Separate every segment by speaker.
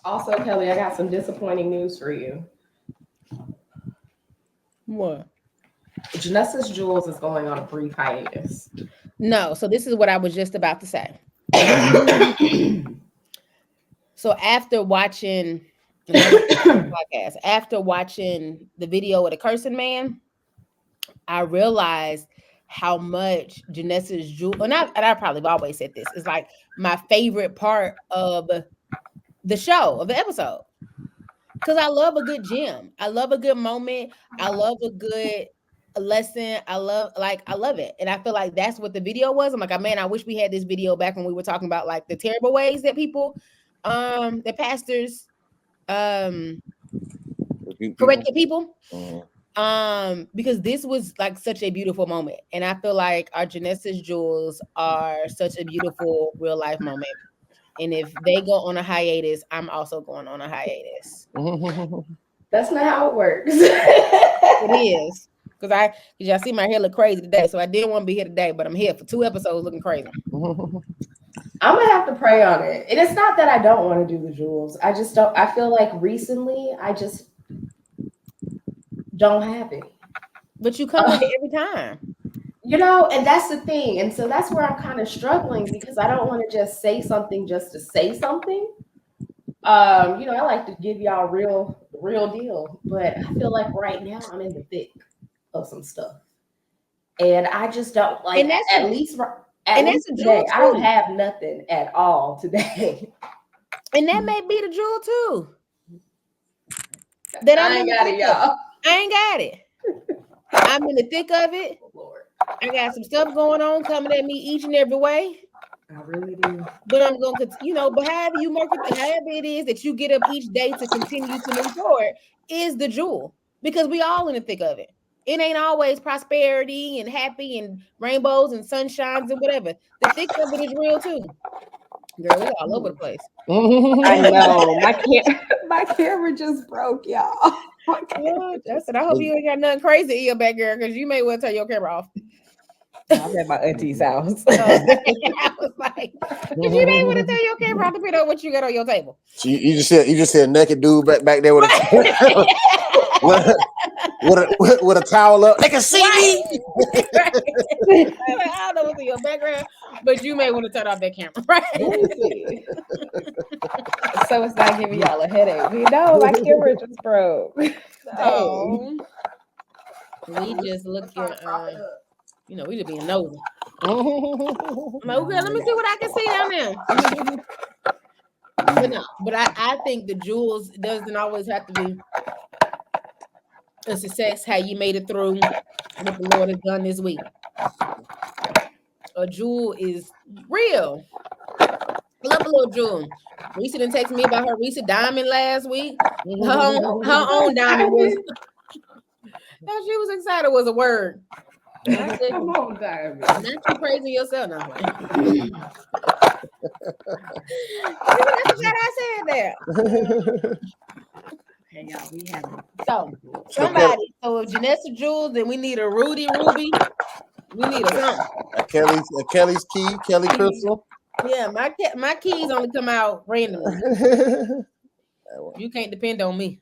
Speaker 1: Also, Kelly, I got some disappointing news for you.
Speaker 2: What?
Speaker 1: Janessa's Jewels is going on a brief hiatus.
Speaker 2: No, so this is what I was just about to say. So after watching podcast, after watching the video of the cursing man, I realized how much Janessa's jewel, and I probably have always said this, is like my favorite part of the show, of the episode. Because I love a good gem. I love a good moment. I love a good lesson. I love it. And I feel like that's what the video was. I'm like, oh, man, I wish we had this video back when we were talking about like the terrible ways that people, that pastors correct the people. Because this was like such a beautiful moment. And I feel like our Janessa's Jewels are such a beautiful real life moment. And if they go on a hiatus, I'm also going on a hiatus.
Speaker 1: That's not how it works.
Speaker 2: It is. Because y'all see my hair look crazy today. So I didn't want to be here today, but I'm here for 2 episodes looking crazy.
Speaker 1: I'm gonna have to pray on it. And it's not that I don't want to do the jewels. I just don't. I feel like recently I just don't have it.
Speaker 2: But you come with it every time.
Speaker 1: You know, and that's the thing. And so that's where I'm kind of struggling because I don't want to just say something just to say something. You know, I like to give y'all real deal, but I feel like right now I'm in the thick of some stuff. And I just don't like
Speaker 2: And that's
Speaker 1: at least today. I don't have nothing at all today.
Speaker 2: And that may be the jewel too. That
Speaker 1: I ain't got it, y'all.
Speaker 2: I ain't got it. I'm in the thick of it.
Speaker 1: Oh, Lord.
Speaker 2: I got some stuff going on coming at me each and every way.
Speaker 1: I really do.
Speaker 2: But I'm going to, but however you mark it, however it is that you get up each day to continue to move forward is the jewel. Because we all in the thick of it. It ain't always prosperity and happy and rainbows and sunshines and whatever. The thick of it is real too. Girl, we're all over the place.
Speaker 1: I know. My camera just broke, y'all.
Speaker 2: I said, I hope you ain't got nothing crazy in your back, girl, because you may well turn your camera off.
Speaker 1: I'm at my auntie's house.
Speaker 2: I was like, you may want to turn your camera off depending on what you got on your table.
Speaker 3: So you just said a naked dude back there with a with a towel up. They can see me.
Speaker 2: Right. I don't know what's in your background, but you may want to turn off that camera, right?
Speaker 1: So it's not giving y'all a headache. You know, my camera just broke.
Speaker 2: Oh, we just looking. We just being nosy. Okay, let me see what I can see down there. But no, I think the jewels doesn't always have to be a success. How you made it through what the Lord has done this week. A jewel is real. I love a little jewel. Reese didn't text me about her Reese diamond last week. Her own diamond was. How she was excited was a word. I said,
Speaker 1: come on, diamond.
Speaker 2: Not you praising yourself now. That's what I said there.
Speaker 1: Hey, y'all, we have it.
Speaker 2: So somebody. So if Janessa Jules, then we need a Rudy Ruby. We need a something.
Speaker 3: Kellie's key, Kellie Crystal.
Speaker 2: Yeah, my keys only come out randomly. You can't depend on me.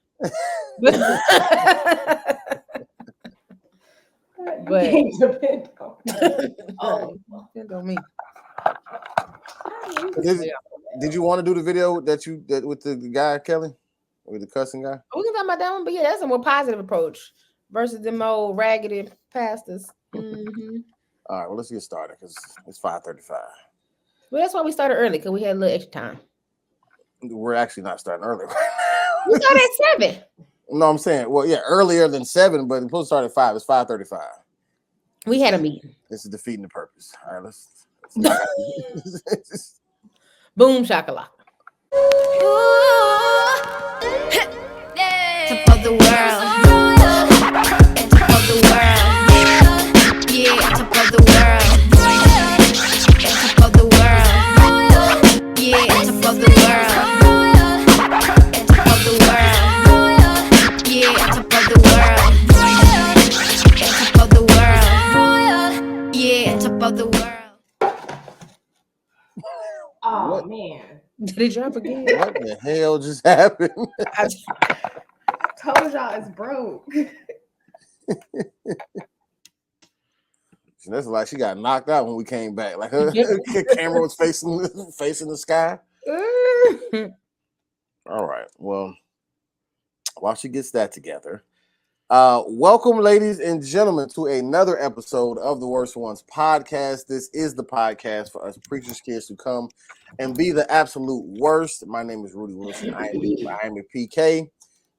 Speaker 2: But
Speaker 1: depend
Speaker 2: on me.
Speaker 3: Did you want to do the video that with the guy Kellie, with the cussing guy?
Speaker 2: We can talk about that one, but yeah, that's a more positive approach versus them old raggedy pastors. Mm-hmm.
Speaker 3: All right, well, let's get started because it's 5:35.
Speaker 2: Well, that's why we started early because we had a little extra time.
Speaker 3: We're actually not starting early.
Speaker 2: We started at 7.
Speaker 3: No, I'm saying, well, yeah, earlier than 7, but it's supposed to start at 5. It's 5:35.
Speaker 2: We had a meeting.
Speaker 3: This is defeating the purpose. All right, let's
Speaker 2: Boom shakalaka.
Speaker 4: Top of the world. Top of the world. Yeah, top of the world. Top of the world. Yeah, top of the world. Top of the world. Yeah, top of the world. Top of the world. Yeah, top of the world.
Speaker 1: Oh man.
Speaker 2: Did it drop again?
Speaker 3: What the hell just happened?
Speaker 2: I
Speaker 1: Told y'all it's broke.
Speaker 3: That's like she got knocked out when we came back. Like her camera was facing the sky. All right. Well, while she gets that together, welcome, ladies and gentlemen, to another episode of the Worst Ones podcast. This is the podcast for us preachers kids to come and be the absolute worst. My name is Rudy Wilson. I am a PK.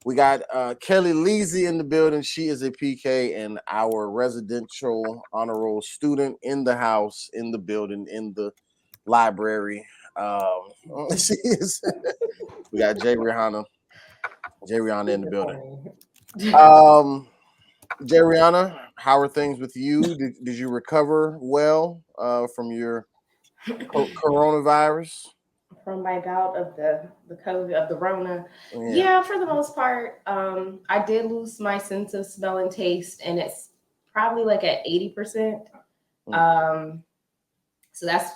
Speaker 3: We got Kellie Leezy in the building. She is a PK and our residential honor roll student in the house, in the building, in the library. She is. We got Jay Rihanna in the building. Jay Rihanna, how are things with you? Did you recover well from your coronavirus?
Speaker 1: From my bout of the COVID of the Rona. Yeah, for the most part. I did lose my sense of smell and taste, and it's probably like at 80%. So that's,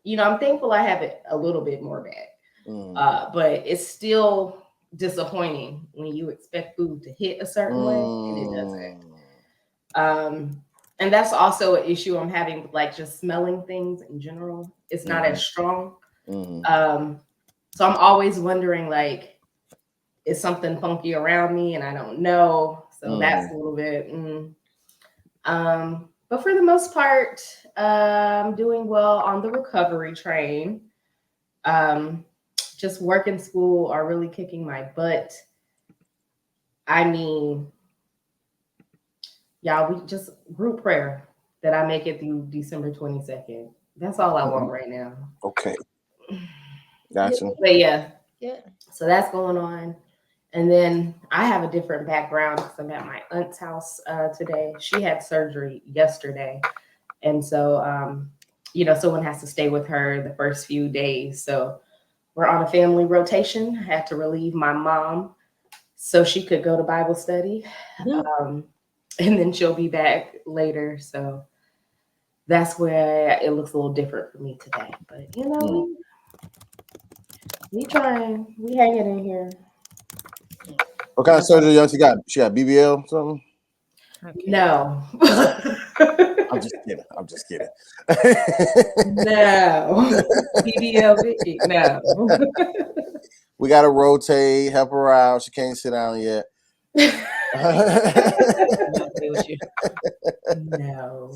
Speaker 1: I'm thankful I have it a little bit more back. But it's still disappointing when you expect food to hit a certain way and it doesn't. And that's also an issue I'm having with like just smelling things in general. It's not as strong. So I'm always wondering, like, is something funky around me and I don't know. So that's a little bit. But for the most part, I'm doing well on the recovery train. Just work and school are really kicking my butt. I mean, y'all, we just group prayer that I make it through December 22nd. That's all I want right now.
Speaker 3: Okay. Gotcha.
Speaker 1: But yeah. So that's going on. And then I have a different background because I'm at my aunt's house today. She had surgery yesterday. And so, someone has to stay with her the first few days. So we're on a family rotation. I had to relieve my mom so she could go to Bible study. And then she'll be back later. So that's where it looks a little different for me today. But, we trying. We hanging in here.
Speaker 3: What kind of surgery she got? She got BBL or something?
Speaker 1: No.
Speaker 3: I'm just kidding.
Speaker 1: No. BBL, no.
Speaker 3: We got to rotate, help her out. She can't sit down yet.
Speaker 1: No.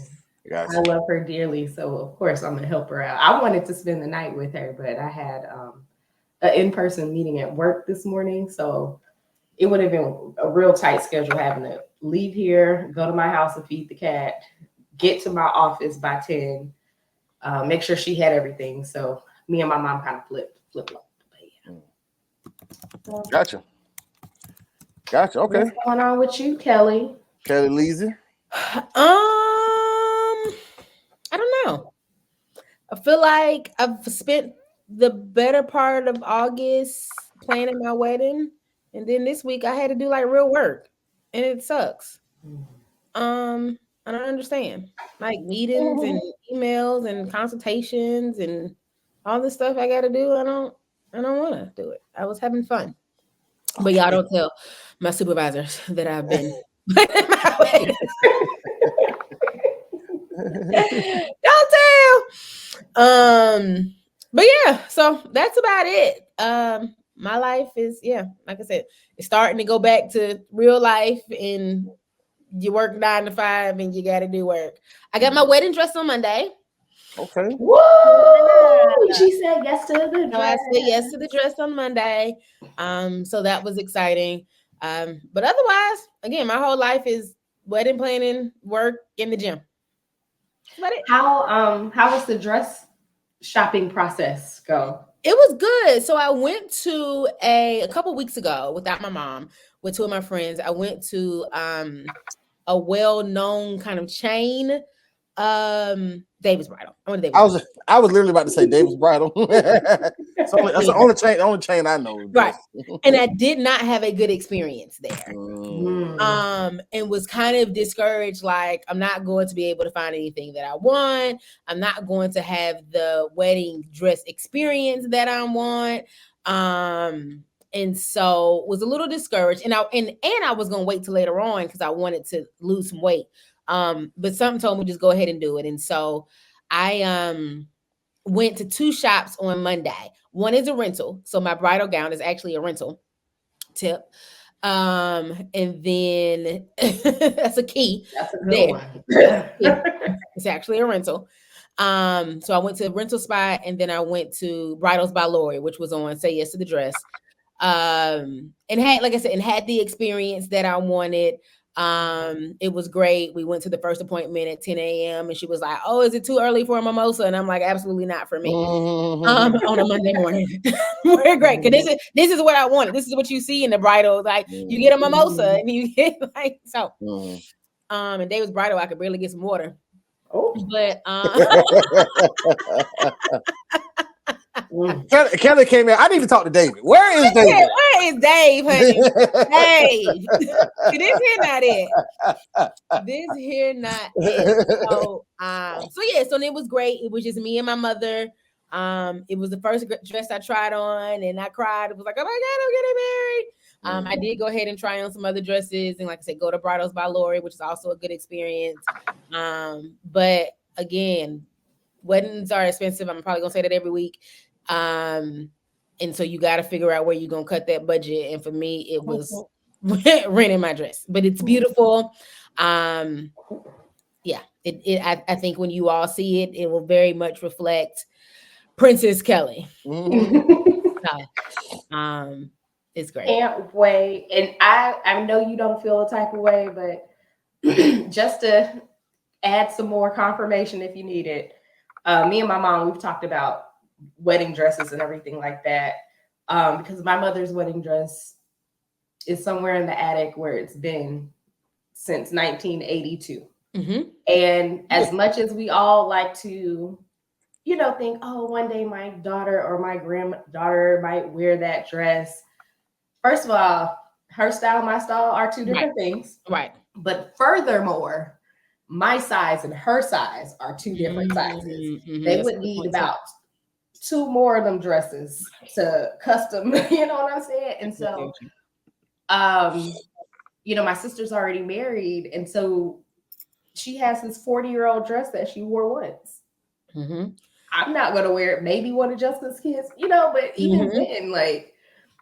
Speaker 3: Gotcha.
Speaker 1: I love her dearly, so of course I'm gonna help her out. I wanted to spend the night with her, but I had an in-person meeting at work this morning, so it would have been a real tight schedule having to leave here, go to my house and feed the cat, get to my office by 10, make sure she had everything. So me and my mom kind of flip-flopped. So,
Speaker 3: Gotcha. Okay.
Speaker 1: What's going on with you, Kellie?
Speaker 3: Kellie Leezy?
Speaker 2: I don't know. I feel like I've spent the better part of August planning my wedding, and then this week I had to do like real work, and it sucks. I don't understand, like meetings and emails and consultations and all this stuff I got to do. I don't want to do it. I was having fun, but y'all don't tell my supervisors that I've been planning my wedding. Don't tell. But yeah, so that's about it. My life is, like I said, it's starting to go back to real life, and you work 9 to 5 and you got to do work. I got my wedding dress on Monday.
Speaker 3: Okay.
Speaker 1: Woo! She said yes to the dress.
Speaker 2: So I said yes to the dress on Monday. So that was exciting. But otherwise, again, my whole life is wedding planning, work, in the gym.
Speaker 1: How was the dress shopping process go?
Speaker 2: It was good. So I went to a couple weeks ago without my mom with 2 of my friends. I went to a well-known kind of chain David's bridal. I went to David's bridal.
Speaker 3: I was literally about to say David's bridal. That's the only chain I know.
Speaker 2: Right. And I did not have a good experience there.
Speaker 1: Mm.
Speaker 2: And was kind of discouraged. Like, I'm not going to be able to find anything that I want. I'm not going to have the wedding dress experience that I want. And so was a little discouraged. And I was gonna wait till later on because I wanted to lose some weight. But something told me just go ahead and do it. And so I went to 2 shops on Monday. One is a rental. So my bridal gown is actually a rental tip. And then that's a key.
Speaker 1: That's a good one.
Speaker 2: It's actually a rental. So I went to rental spot, and then I went to Bridals by Lori, which was on Say Yes to the Dress. And had, like I said, and had the experience that I wanted. It was great. We went to the first appointment at 10 a.m. and she was like, "Oh, is it too early for a mimosa?" And I'm like, "Absolutely not for me." On a Monday morning. We're great. Because this is what I wanted. This is what you see in the bridal. Like, you get a mimosa and you get like so. And David's bridal, I could barely get some water.
Speaker 1: Oh,
Speaker 2: but
Speaker 3: Kellie came in. I need to talk to David. Where is David?
Speaker 2: Where is Dave, honey? Dave. This here not it. This here not it. So yeah, so it was great. It was just me and my mother. It was the first dress I tried on, and I cried. It was like, oh my God, I'm getting married. I did go ahead and try on some other dresses, and like I said, go to Bridals by Lori, which is also a good experience. But again, weddings are expensive. I'm probably gonna say that every week. And so you got to figure out where you're gonna cut that budget. And for me, it was renting my dress, but it's beautiful. Yeah, I think when you all see it, it will very much reflect Princess Kellie. It's great.
Speaker 1: Can't wait. And I know you don't feel a type of way, but just to add some more confirmation if you need it, me and my mom, we've talked about wedding dresses and everything like that, because my mother's wedding dress is somewhere in the attic where it's been since 1982. And as much as we all like to, think, oh, one day my daughter or my granddaughter might wear that dress. First of all, her style, my style are two different things.
Speaker 2: Right.
Speaker 1: But furthermore, my size and her size are two different sizes. They would need about 2 more of them dresses to custom, you know what I'm saying? And so, my sister's already married. And so she has this 40-year-old dress that she wore once. I'm not going to wear it. Maybe one of Jessica's kids, but even then,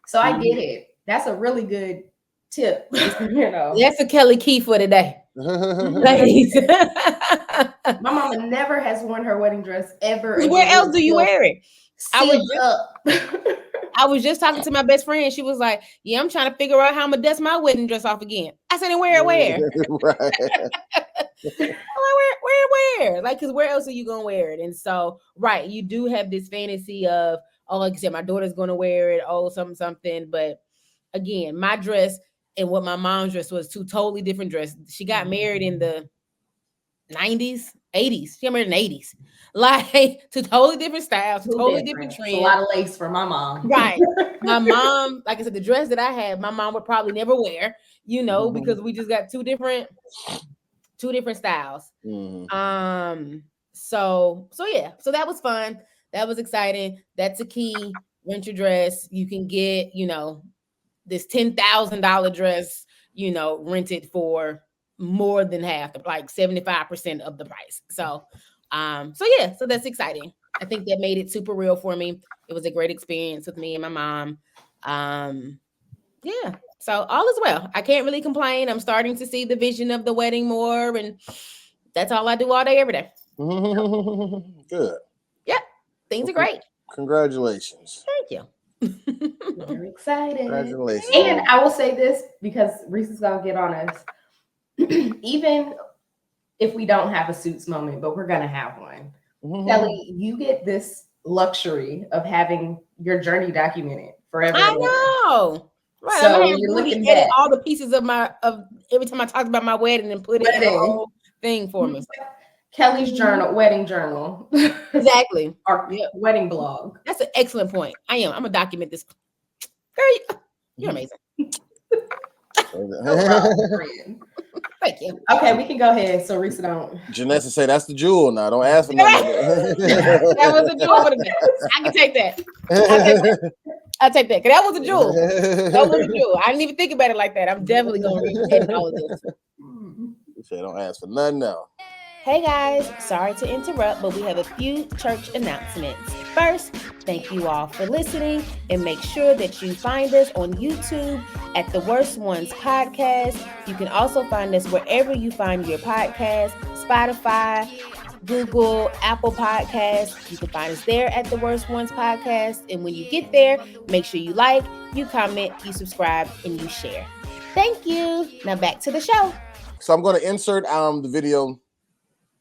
Speaker 1: so I get it. That's a really good tip,
Speaker 2: That's a Kellie key for today. Ladies.
Speaker 1: My mama never has worn her wedding dress ever.
Speaker 2: Where else do you wear it?
Speaker 3: I
Speaker 2: was just talking to my best friend. She was like, "Yeah, I'm trying to figure out how I'm gonna dust my wedding dress off again." I said, "And where?
Speaker 3: Right.
Speaker 2: Where? Like, because where else are you gonna wear it?" And so, right, you do have this fantasy of, oh, like I said, my daughter's gonna wear it, oh, something. But again, my dress and what my mom's dress was 2 totally different dresses. She got married in the 90s, 80s. She got married in the 80s. Like, 2 totally different styles, 2 totally different trends.
Speaker 1: A lot of lace for my mom.
Speaker 2: Right. My mom, like I said, the dress that I had, my mom would probably never wear, because we just got 2 different styles. So yeah. So that was fun. That was exciting. That's a key. Rent your dress. You can get, this $10,000 dress, rented for more than half, like 75% of the price. So yeah, so that's exciting. I think that made it super real for me. It was a great experience with me and my mom. Yeah, so all is well. I can't really complain. I'm starting to see the vision of the wedding more, and that's all I do all day, every day.
Speaker 3: Good.
Speaker 2: Yeah, things are great.
Speaker 3: Congratulations.
Speaker 2: Thank you.
Speaker 1: Very excited.
Speaker 3: Congratulations.
Speaker 1: And I will say this because Reese is gonna get on us. Even if we don't have a suits moment, but we're gonna have one. Kellie, you get this luxury of having your journey documented forever.
Speaker 2: I know. Right.
Speaker 1: So
Speaker 2: I'm
Speaker 1: you're looking
Speaker 2: at
Speaker 1: back.
Speaker 2: all the pieces of every time I talk about my wedding and put it in the whole thing for me.
Speaker 1: Kellie's journal, wedding journal,
Speaker 2: Exactly.
Speaker 1: or
Speaker 2: Yep.
Speaker 1: wedding blog.
Speaker 2: That's an excellent point. I'm gonna document this. Girl, you're amazing. Thank you.
Speaker 1: Okay, we can go ahead. So Risa don't.
Speaker 3: Janessa say that's the jewel now. Don't ask for nothing.
Speaker 2: That was a jewel for the day. I can take that. I'll take that. Cause that was a jewel. That was a jewel. I didn't even think about it like that. I'm definitely gonna read all of this.
Speaker 3: You say don't ask for nothing else.
Speaker 2: Hey guys, sorry to interrupt, but we have a few church announcements. First, thank you all for listening, and make sure that you find us on YouTube at The Worst Ones Podcast. You can also find us wherever you find your podcast, Spotify, Google, Apple Podcasts. You can find us there at The Worst Ones Podcast. And when you get there, make sure you like, you comment, you subscribe, and you share. Thank you. Now back to the show.
Speaker 3: So I'm going to insert the video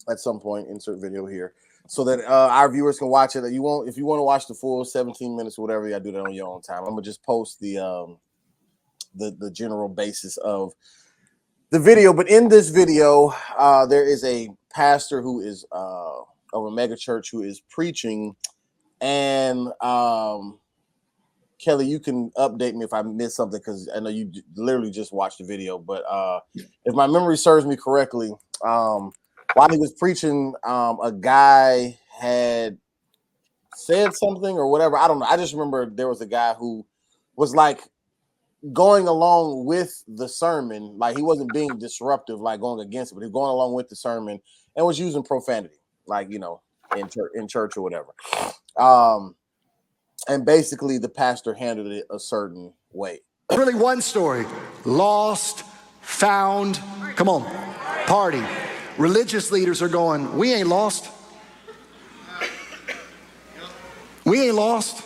Speaker 3: at some point. Insert video here so that our viewers can watch it. If you want to watch the full 17 minutes or whatever, you gotta do that on your own time. I'm gonna just post the general basis of the video. But in this video, there is a pastor who is of a mega church who is preaching, and Kellie, you can update me if I missed something because I know you literally just watched the video. But if my memory serves me correctly, while he was preaching, a guy had said something or whatever. I don't know. I just remember there was a guy who was like going along with the sermon. Like he wasn't being disruptive, like going against it, but he was going along with the sermon and was using profanity, like, you know, in church or whatever. And basically the pastor handled it a certain way.
Speaker 5: Really one story. Lost, found, come on, party. Religious leaders are going, we ain't lost. We ain't lost.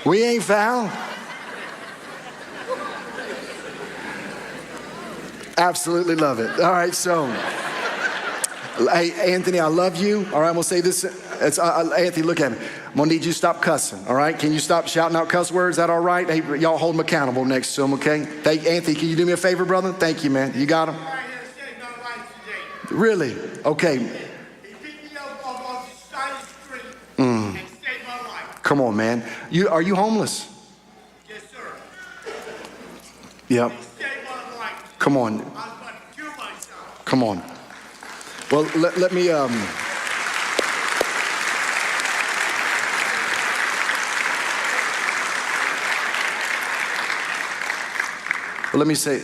Speaker 5: We ain't found. Absolutely love it. All right, so, hey, Anthony, I love you. All right, I'm gonna say this. Anthony, look at me. I'm gonna need you to stop cussing, all right? Can you stop shouting out cuss words? Is that all right? Hey, y'all hold him accountable next to him, okay? Anthony, can you do me a favor, brother? Thank you, man. You got him? Really? Okay.
Speaker 6: He picked me up off the side of the street and saved my life.
Speaker 5: Come on, man. Are you homeless?
Speaker 6: Yes, sir.
Speaker 5: Yep.
Speaker 6: He saved my life.
Speaker 5: Come on.
Speaker 6: I was about to kill myself.
Speaker 5: Come on. Well, let me let me say,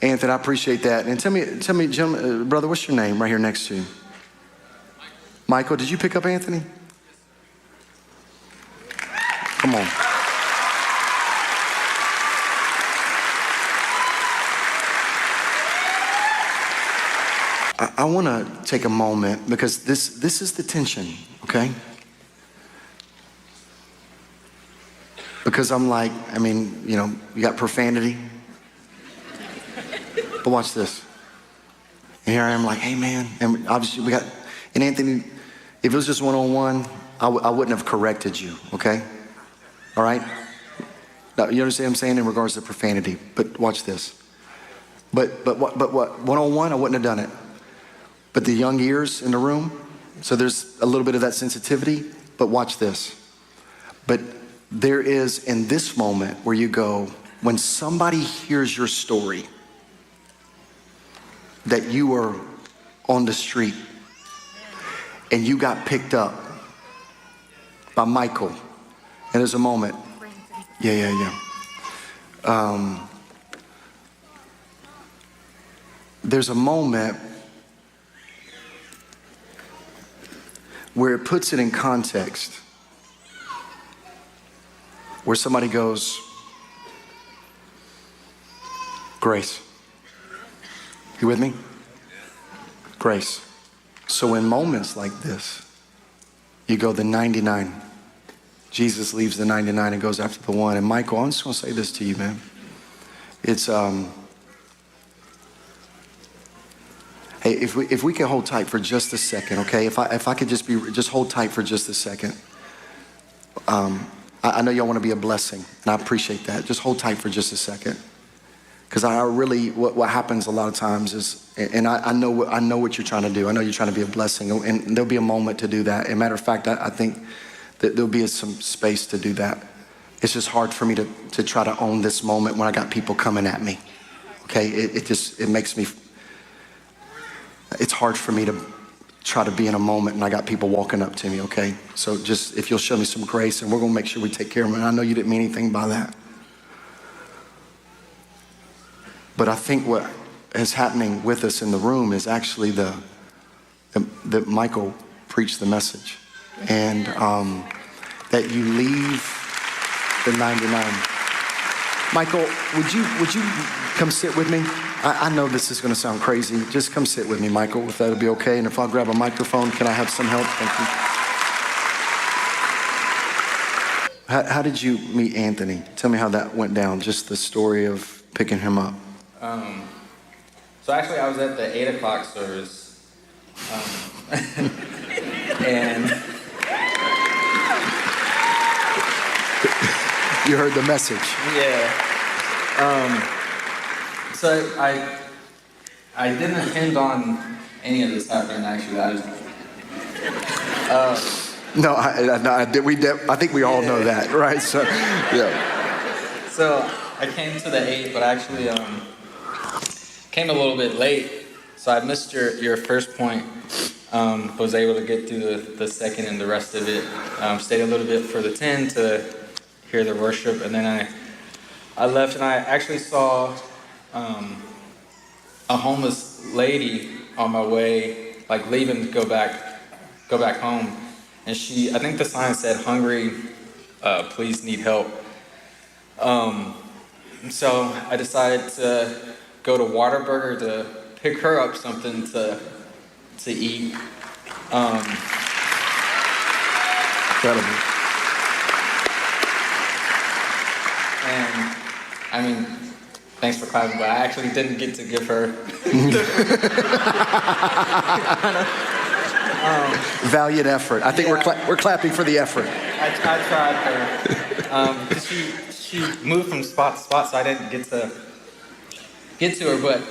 Speaker 5: Anthony, I appreciate that. And tell me, gentlemen, brother, what's your name right here next to you? Michael, did you pick up Anthony? Come on. I want to take a moment because this is the tension, okay? Because I'm like, I mean, you know, you got profanity. But watch this. And here I am like, hey man, and obviously we got, and Anthony, if it was just one-on-one, I wouldn't have corrected you, okay? All right? Now, you understand what I'm saying in regards to profanity, but watch this. But what, one-on-one, I wouldn't have done it. But the young ears in the room, so there's a little bit of that sensitivity, but watch this. But there is in this moment where you go, when somebody hears your story, that you were on the street and you got picked up by Michael, and there's a moment. Yeah. There's a moment where it puts it in context, where somebody goes, grace. You with me? Grace. So in moments like this, you go the 99. Jesus leaves the 99 and goes after the one. And Michael, I'm just gonna say this to you, man. It's, hey, if we can hold tight for just a second, okay? If I could just hold tight for just a second. I know y'all wanna be a blessing, and I appreciate that. Just hold tight for just a second. Because I really, what happens a lot of times is, and I know what you're trying to do. I know you're trying to be a blessing, and there'll be a moment to do that. As a matter of fact, I think that there'll be some space to do that. It's just hard for me to try to own this moment when I got people coming at me. Okay, it makes me, it's hard for me to try to be in a moment and I got people walking up to me, okay? So just, if you'll show me some grace, and we're gonna make sure we take care of them. And I know you didn't mean anything by that. But I think what is happening with us in the room is actually that Michael preached the message, and that you leave the 99. Michael, would you come sit with me? I know this is going to sound crazy. Just come sit with me, Michael, if that'll be okay. And if I'll grab a microphone, can I have some help? Thank you. How did you meet Anthony? Tell me how that went down, just the story of picking him up.
Speaker 7: So actually I was at the 8 o'clock service, and
Speaker 5: you heard the message.
Speaker 7: Yeah. So I didn't intend on any of this happening, actually.
Speaker 5: I think we all know that, right? So, yeah.
Speaker 7: So I came to the 8, but actually came a little bit late. So I missed your first point. Was able to get through the second and the rest of it. Stayed a little bit for the 10 to hear the worship, and then I left, and I actually saw a homeless lady on my way, like leaving to go back home, and I think the sign said "Hungry, please need help." So I decided to go to Whataburger to pick her up something to eat.
Speaker 5: Incredible.
Speaker 7: And I mean, thanks for clapping, but I actually didn't get to give her.
Speaker 5: Valiant effort. I think we're clapping for the effort.
Speaker 7: I tried her. Because she moved from spot to spot, so I didn't get to her. But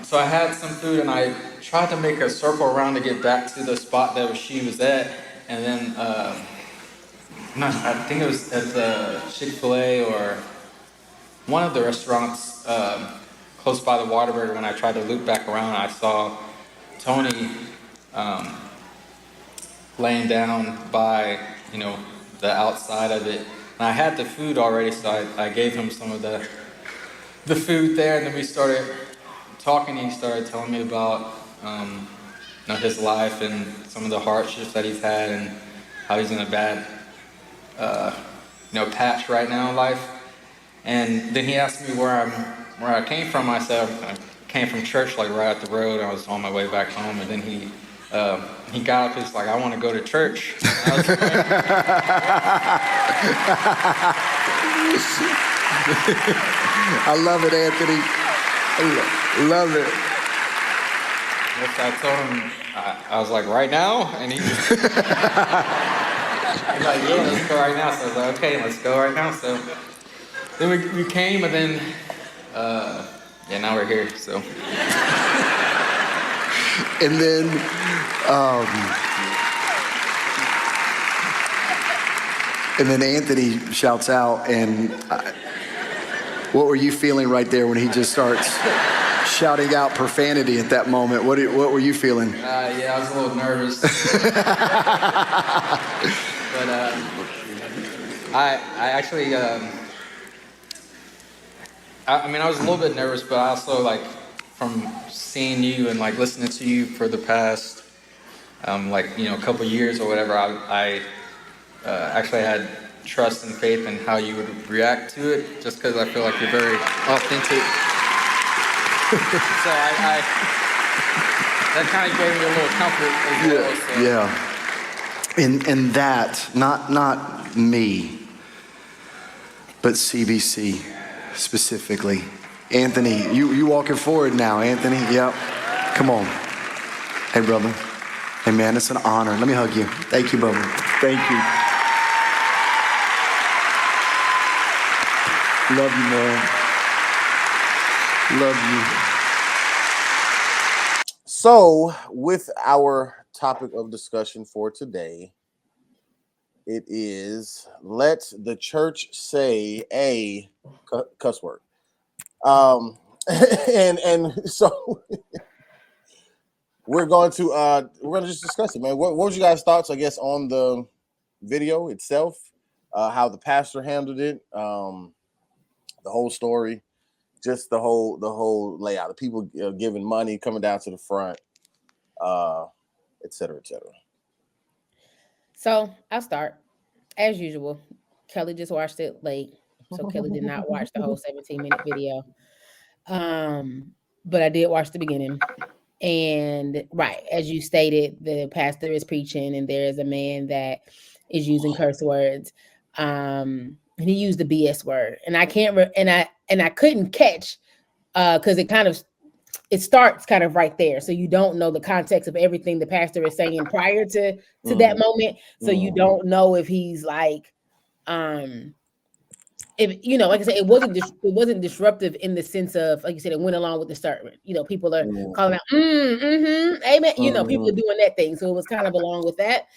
Speaker 7: so I had some food, and I tried to make a circle around to get back to the spot that she was at, and then I think it was at the Chick-fil-A or one of the restaurants close by the Whataburger. When I tried to loop back around, I saw Tony laying down by, the outside of it. And I had the food already, so I gave him some of the food there, and then we started talking. He started telling me about his life and some of the hardships that he's had, and how he's in a bad patch right now in life. And then he asked me where I came from. I said I came from church, like right up the road. I was on my way back home, and then he got up. He's like, "I want to go to church." I was like,
Speaker 5: I love it, Anthony. I love it.
Speaker 7: So I told him, I was like, "Right now?" And he's like, "Yeah, let's go right now." So I was like, "Okay, let's go right now." So then we came, and then now we're here. So
Speaker 5: and then Anthony shouts out, and what were you feeling right there when he just starts shouting out profanity at that moment? What were you feeling?
Speaker 7: Yeah, I was a little nervous. But I actually, I was a little bit nervous, but I also, from seeing you and listening to you for the past, a couple years or whatever, I actually had trust and faith in how you would react to it, just because I feel like you're very authentic. So that kind of gave me a little comfort as well. So.
Speaker 5: Yeah. And that, not me, but CBC specifically. Anthony, you walking forward now, Anthony. Yep. Come on. Hey, brother. Hey, man, it's an honor. Let me hug you. Thank you, brother. Thank you. Love you, man. Love you.
Speaker 3: So, with our topic of discussion for today, it is let the church say a cuss word. And so we're going to just discuss it, man. What was you guys' thoughts, I guess, on the video itself, how the pastor handled it, the whole story, just the whole layout, the people giving money, coming down to the front, et cetera, et cetera.
Speaker 2: So I'll start as usual. Kellie just watched it late, so Kellie did not watch the whole 17-minute video. But I did watch the beginning. And right, as you stated, the pastor is preaching, and there is a man that is using curse words. And he used the BS word, and I can't and I couldn't catch because it starts kind of right there, so you don't know the context of everything the pastor is saying prior to that moment. So you don't know if he's like, if like I said, it wasn't disruptive in the sense of, like you said, it went along with the sermon. People are calling out, amen. People are doing that thing, so it was kind of along with that.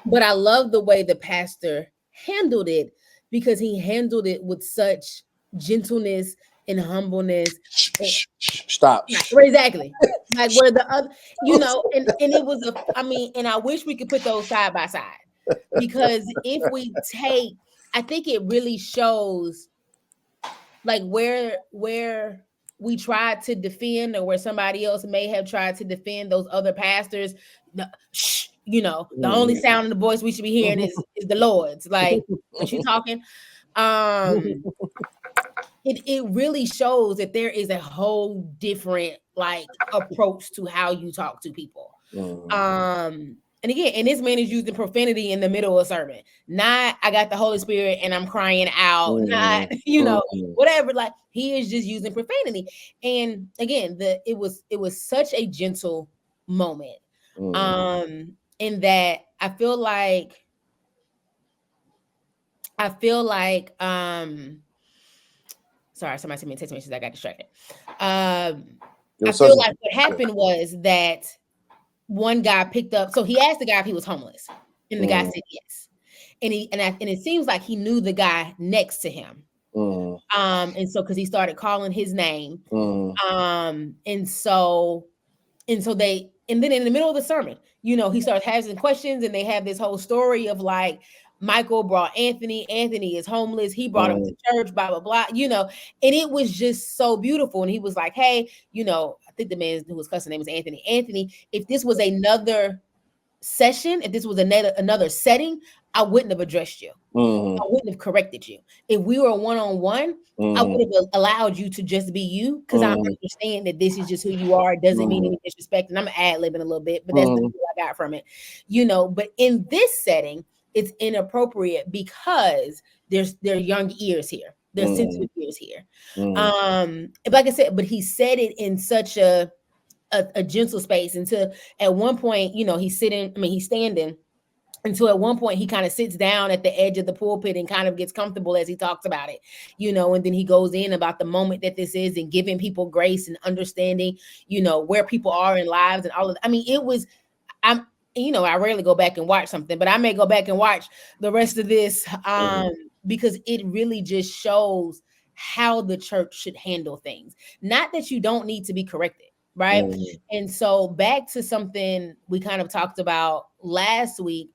Speaker 2: But I love the way the pastor handled it, because he handled it with such gentleness and humbleness.
Speaker 3: Stop.
Speaker 2: Exactly. Like where the other, and it was and I wish we could put those side by side, because if we take, I think it really shows like where we tried to defend, or where somebody else may have tried to defend those other pastors. The only sound in the voice we should be hearing is the Lord's. Like, what you talking? It really shows that there is a whole different like approach to how you talk to people. And again, and this man is using profanity in the middle of a sermon. Not, I got the Holy Spirit and I'm crying out. Not, whatever. Like, he is just using profanity. And again, it was such a gentle moment. In that I feel like sorry, somebody sent me a text message. I got distracted. I feel like what happened was that one guy picked up. So he asked the guy if he was homeless, and the guy said yes. And it seems like he knew the guy next to him. And so because he started calling his name. And then in the middle of the sermon, he starts having questions, and they have this whole story of like, Michael brought Anthony. Anthony is homeless. He brought him to church, blah, blah, blah, and it was just so beautiful. And he was like, hey, I think the man who was cussing name was Anthony. Anthony, if this was another session, if this was another setting, I wouldn't have addressed you. I wouldn't have corrected you. If we were one-on-one, I would have allowed you to just be you, because I understand that this is just who you are. It doesn't mean any disrespect. And I'm ad-libbing a little bit, but that's the feel I got from it. But in this setting, it's inappropriate because there are young ears here. There's sensitive ears here. Like I said, but he said it in such a gentle space until at one point, he's standing. Until at one point he kind of sits down at the edge of the pulpit and kind of gets comfortable as he talks about it, and then he goes in about the moment that this is, and giving people grace and understanding, where people are in lives and all of that. It was, I rarely go back and watch something, but I may go back and watch the rest of this because it really just shows how the church should handle things. Not that you don't need to be corrected. Right. And so back to something we kind of talked about last week,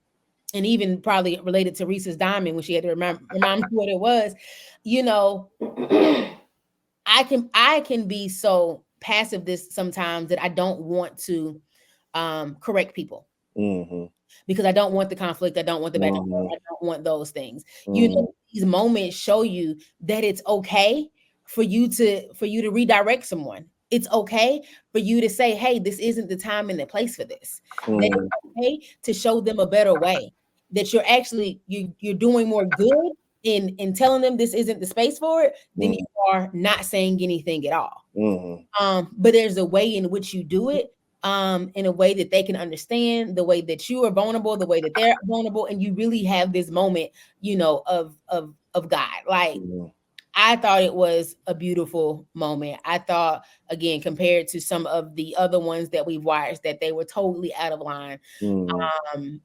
Speaker 2: and even probably related to Reese's Diamond when she had to remind me what it was. I can be so passive this sometimes that I don't want to correct people because I don't want the conflict. I don't want the back and forth. I don't want those things. These moments show you that it's okay for you to redirect someone. It's okay for you to say, hey, this isn't the time and the place for this. That it's okay to show them a better way. That you're actually, you're doing more good in telling them this isn't the space for it than you are not saying anything at all. But there's a way in which you do it, in a way that they can understand, the way that you are vulnerable, the way that they're vulnerable, and you really have this moment, of God. Like, I thought it was a beautiful moment. I thought, again, compared to some of the other ones that we've watched, that they were totally out of line.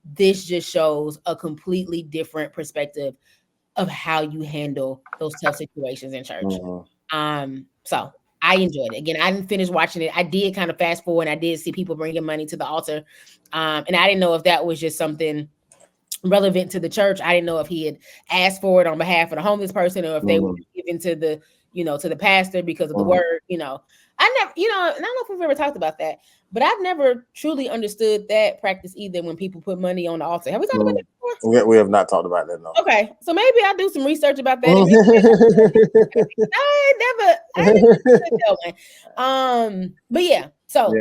Speaker 2: This just shows a completely different perspective of how you handle those tough situations in church. So I enjoyed it. Again, I didn't finish watching it. I did kind of fast forward, and I did see people bringing money to the altar. And I didn't know if that was just something relevant to the church. I didn't know if he had asked for it on behalf of the homeless person, or if they were given to the, to the pastor because of the word. I never, and I don't know if we've ever talked about that, but I've never truly understood that practice either. When people put money on the altar, have we talked about that before?
Speaker 3: We have not talked about that. No.
Speaker 2: Okay, so maybe I'll do some research about that. I never one. But yeah, so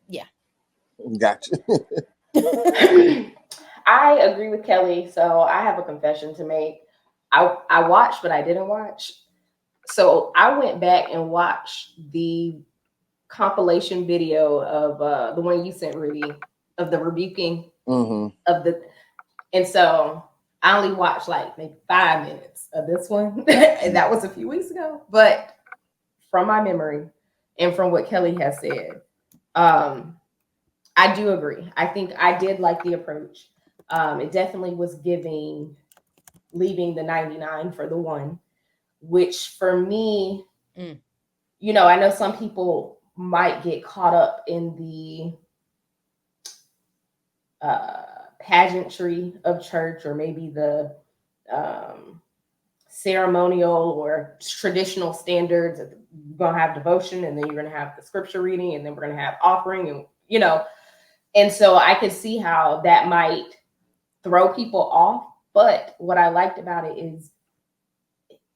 Speaker 2: yeah.
Speaker 3: Gotcha.
Speaker 1: I agree with Kelly. So I have a confession to make. I watched, but I didn't watch. So I went back and watched the compilation video of the one you sent, Rudy, of the rebuking of the, and so I only watched like maybe 5 minutes of this one, and that was a few weeks ago. But from my memory and from what Kelly has said, I do agree. I think I did like the approach. It definitely was leaving the 99 for the one, which for me, I know some people might get caught up in the pageantry of church, or maybe the ceremonial or traditional standards. You're going to have devotion, and then you're going to have the scripture reading, and then we're going to have offering, and and so I could see how that might throw people off. But what I liked about it is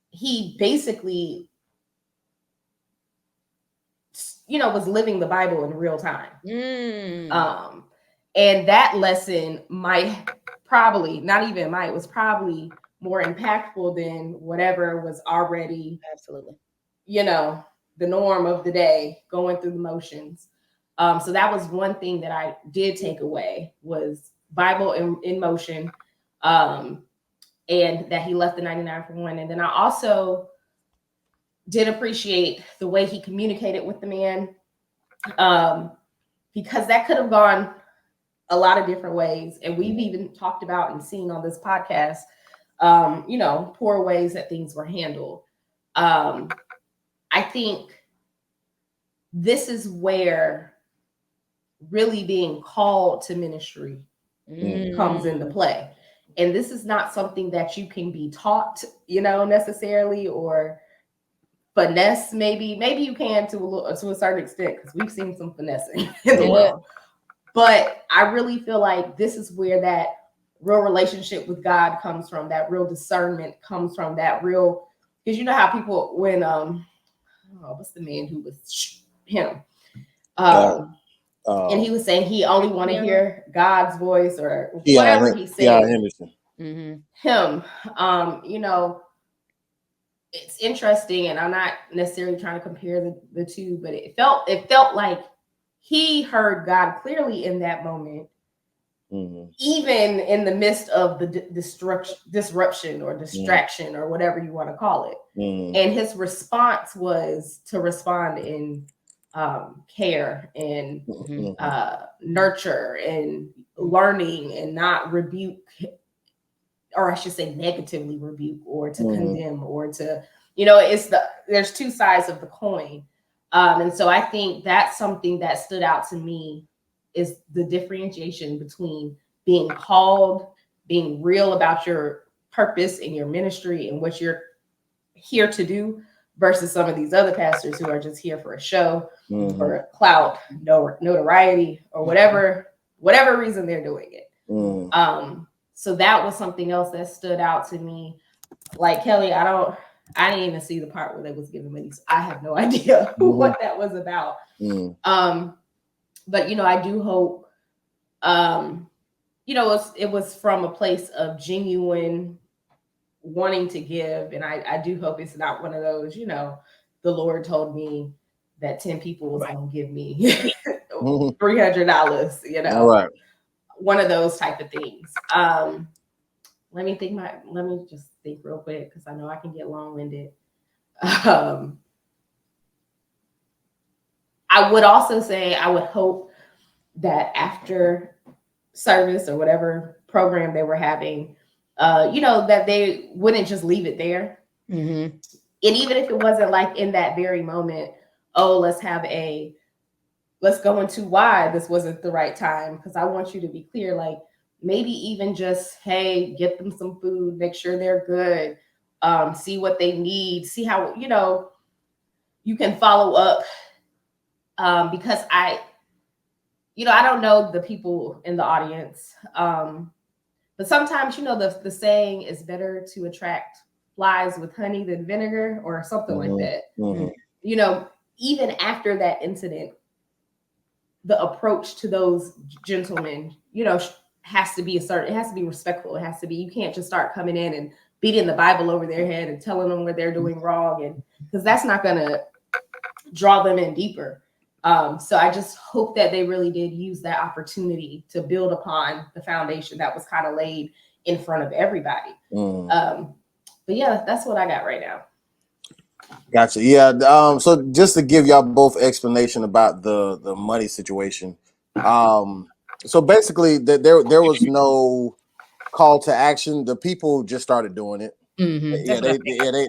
Speaker 1: he basically, was living the Bible in real time. And that lesson was probably more impactful than whatever was already
Speaker 2: absolutely,
Speaker 1: the norm of the day, going through the motions. So that was one thing that I did take away, was Bible in motion, and that he left the 99 for one. And then I also did appreciate the way he communicated with the man, because that could have gone a lot of different ways. And we've even talked about and seen on this podcast, poor ways that things were handled. I think this is where really being called to ministry comes into play. And this is not something that you can be taught, necessarily, or finesse. Maybe you can to a certain extent, because we've seen some finessing in the world. But I really feel like this is where that real relationship with God comes from, that real discernment comes from, that real, because you know how people, when what's the man who was him? And he was saying he only want to hear God's voice, or whatever he said.
Speaker 3: Yeah, Henderson.
Speaker 1: Him. It's interesting, and I'm not necessarily trying to compare the two, but it felt like he heard God clearly in that moment, even in the midst of the disruption or distraction, or whatever you want to call it. And his response was to respond in care and nurture and learning, and not rebuke, or I should say negatively rebuke, or to condemn, or to, there's two sides of the coin. And so I think that's something that stood out to me, is the differentiation between being called, being real about your purpose and your ministry and what you're here to do, versus some of these other pastors who are just here for a show, for clout, notoriety, or whatever reason they're doing it. So that was something else that stood out to me. Like Kelly, I didn't even see the part where they was giving money. So I have no idea what that was about. But I do hope, it was from a place of genuine wanting to give. And I do hope it's not one of those, the Lord told me that 10 people was going to give me $300,
Speaker 3: All right.
Speaker 1: One of those type of things. let me just think real quick because I know I can get long-winded. I would also say I would hope that after service or whatever program they were having, that they wouldn't just leave it there.
Speaker 2: Mm-hmm.
Speaker 1: And even if it wasn't like in that very moment, oh, let's go into why this wasn't the right time. Because I want you to be clear, like maybe even just, hey, get them some food, make sure they're good, see what they need, see how, you can follow up. Because I don't know the people in the audience. But sometimes, the saying is better to attract flies with honey than vinegar or something like that.
Speaker 3: Mm-hmm.
Speaker 1: Even after that incident, the approach to those gentlemen, has to be it has to be respectful. It has to be, you can't just start coming in and beating the Bible over their head and telling them what they're doing wrong. And because that's not going to draw them in deeper. So I just hope that they really did use that opportunity to build upon the foundation that was kind of laid in front of everybody. But yeah, that's what I got right now.
Speaker 3: Gotcha. Yeah. So just to give y'all both explanation about the money situation. So basically, there was no call to action. The people just started doing it.
Speaker 2: Mm-hmm.
Speaker 3: Yeah,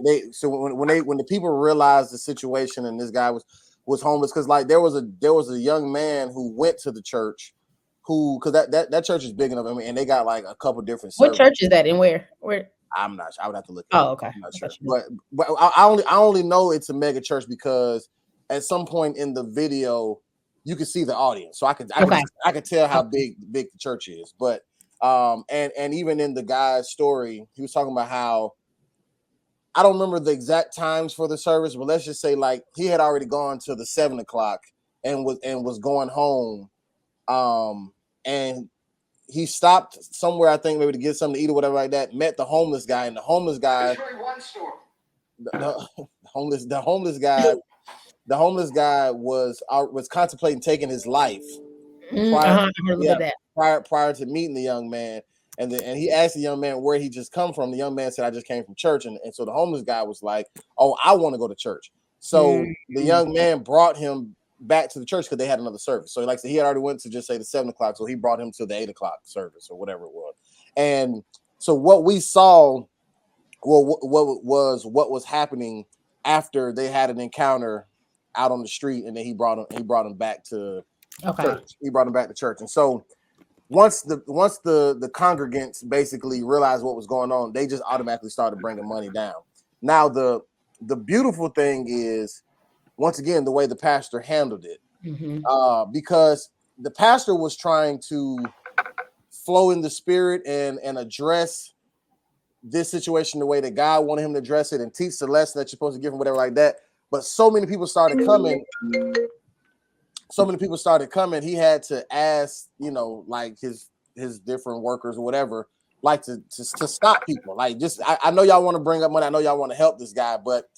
Speaker 3: they. So when the people realized the situation and this guy was homeless, because like there was a young man who went to the church, because that church is big enough. I mean, and they got like a couple different.
Speaker 2: What
Speaker 3: services.
Speaker 2: church is that and where?
Speaker 3: I'm not sure. I would have to look it
Speaker 2: Oh,
Speaker 3: up.
Speaker 2: okay.
Speaker 3: I'm not sure. But I only know it's a mega church because at some point in the video you can see the audience, so I could tell how big the church is. But and even in the guy's story, he was talking about how, I don't remember the exact times for the service, but let's just say like he had already gone to the 7 o'clock and was going home, and he stopped somewhere, I think maybe to get something to eat or whatever like that. Met the homeless guy, and the homeless guy, the homeless guy was contemplating taking his life prior to meeting the young man. And he asked the young man where he just come from. The young man said, I just came from church. And so the homeless guy was like, oh, I want to go to church. So the young man brought him back to the church because they had another service. So like I said, he had already went to just say the 7 o'clock. So he brought him to the 8 o'clock service or whatever it was. And so what we saw, what was happening after they had an encounter out on the street, and then he brought him back to church. He brought him back to church. And so once the congregants basically realized what was going on, they just automatically started bringing money down. Now the beautiful thing is, once again, the way the pastor handled it, because the pastor was trying to flow in the spirit and address this situation the way that God wanted him to address it and teach the lesson that you're supposed to give him, whatever like that. But so many people started coming. He had to ask, like his different workers or whatever, like to stop people. Like, just I know y'all want to bring up money. I know y'all want to help this guy, but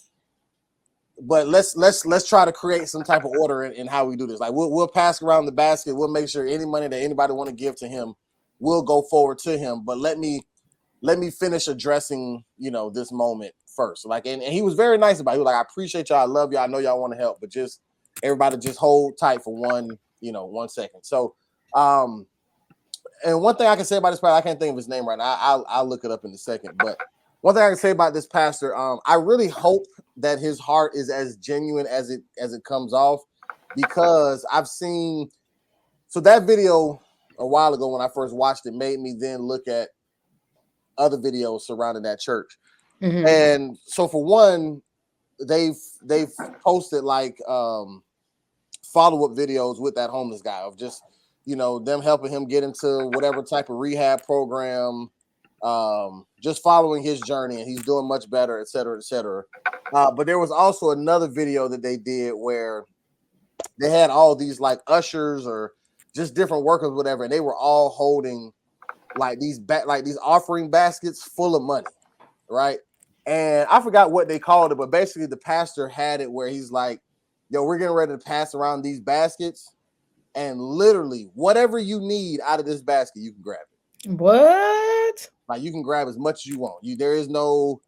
Speaker 3: let's try to create some type of order in how we do this. Like we'll pass around the basket. We'll make sure any money that anybody want to give to him, we'll go forward to him. But let me finish addressing, this moment first. Like, and he was very nice about it. He was like, I appreciate y'all. I love y'all. I know y'all want to help, but just everybody just hold tight for 1 second. So, and one thing I can say about this pastor, I can't think of his name right now. I'll look it up in a second. But one thing I can say about this pastor, I really hope that his heart is as genuine as it comes off, because I've seen, so that video a while ago when I first watched it made me then look at other videos surrounding that church. And so for one, they've posted like follow-up videos with that homeless guy of just, them helping him get into whatever type of rehab program, just following his journey, and he's doing much better, et cetera, et cetera. But there was also another video that they did where they had all these like ushers or just different workers, whatever, and they were all holding like these offering baskets full of money, right? And I forgot what they called it, but basically the pastor had it where he's like, yo, we're getting ready to pass around these baskets, and literally whatever you need out of this basket, you can grab it.
Speaker 2: What? want.
Speaker 3: Like you can grab as much as you want. There is no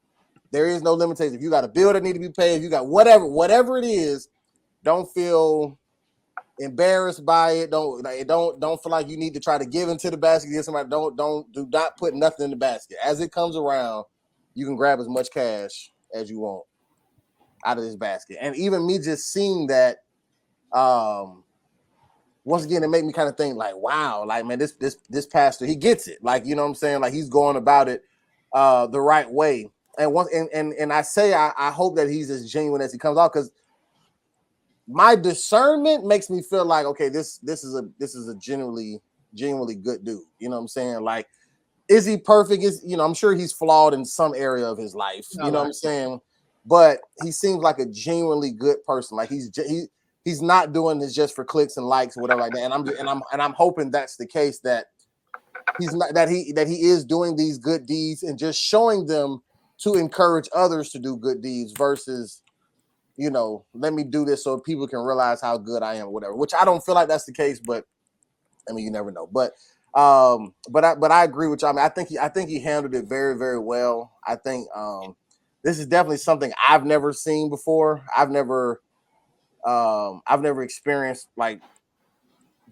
Speaker 3: limitation. If you got a bill that need to be paid, if you got whatever it is, don't feel embarrassed by it. Don't feel like you need to try to give into the basket. Get somebody. Do not put nothing in the basket. As it comes around, you can grab as much cash as you want out of this basket. And even me just seeing that, once again, it made me kind of think like, wow, like man, this pastor, he gets it. Like, you know what I'm saying? Like he's going about it the right way. And I say I hope that he's as genuine as he comes out, because my discernment makes me feel like, okay, this is a genuinely good dude. You know what I'm saying? Like, is he perfect? I'm sure he's flawed in some area of his life. You know what I'm saying? But he seems like a genuinely good person. Like he's not doing this just for clicks and likes or whatever like that. And I'm hoping that's the case, that he's not, that he is doing these good deeds and just showing them to encourage others to do good deeds versus, let me do this so people can realize how good I am or whatever, which I don't feel like that's the case, but I mean, you never know. But I agree with you. I mean, I think he handled it very, very well. I think this is definitely something I've never seen before. I've never experienced like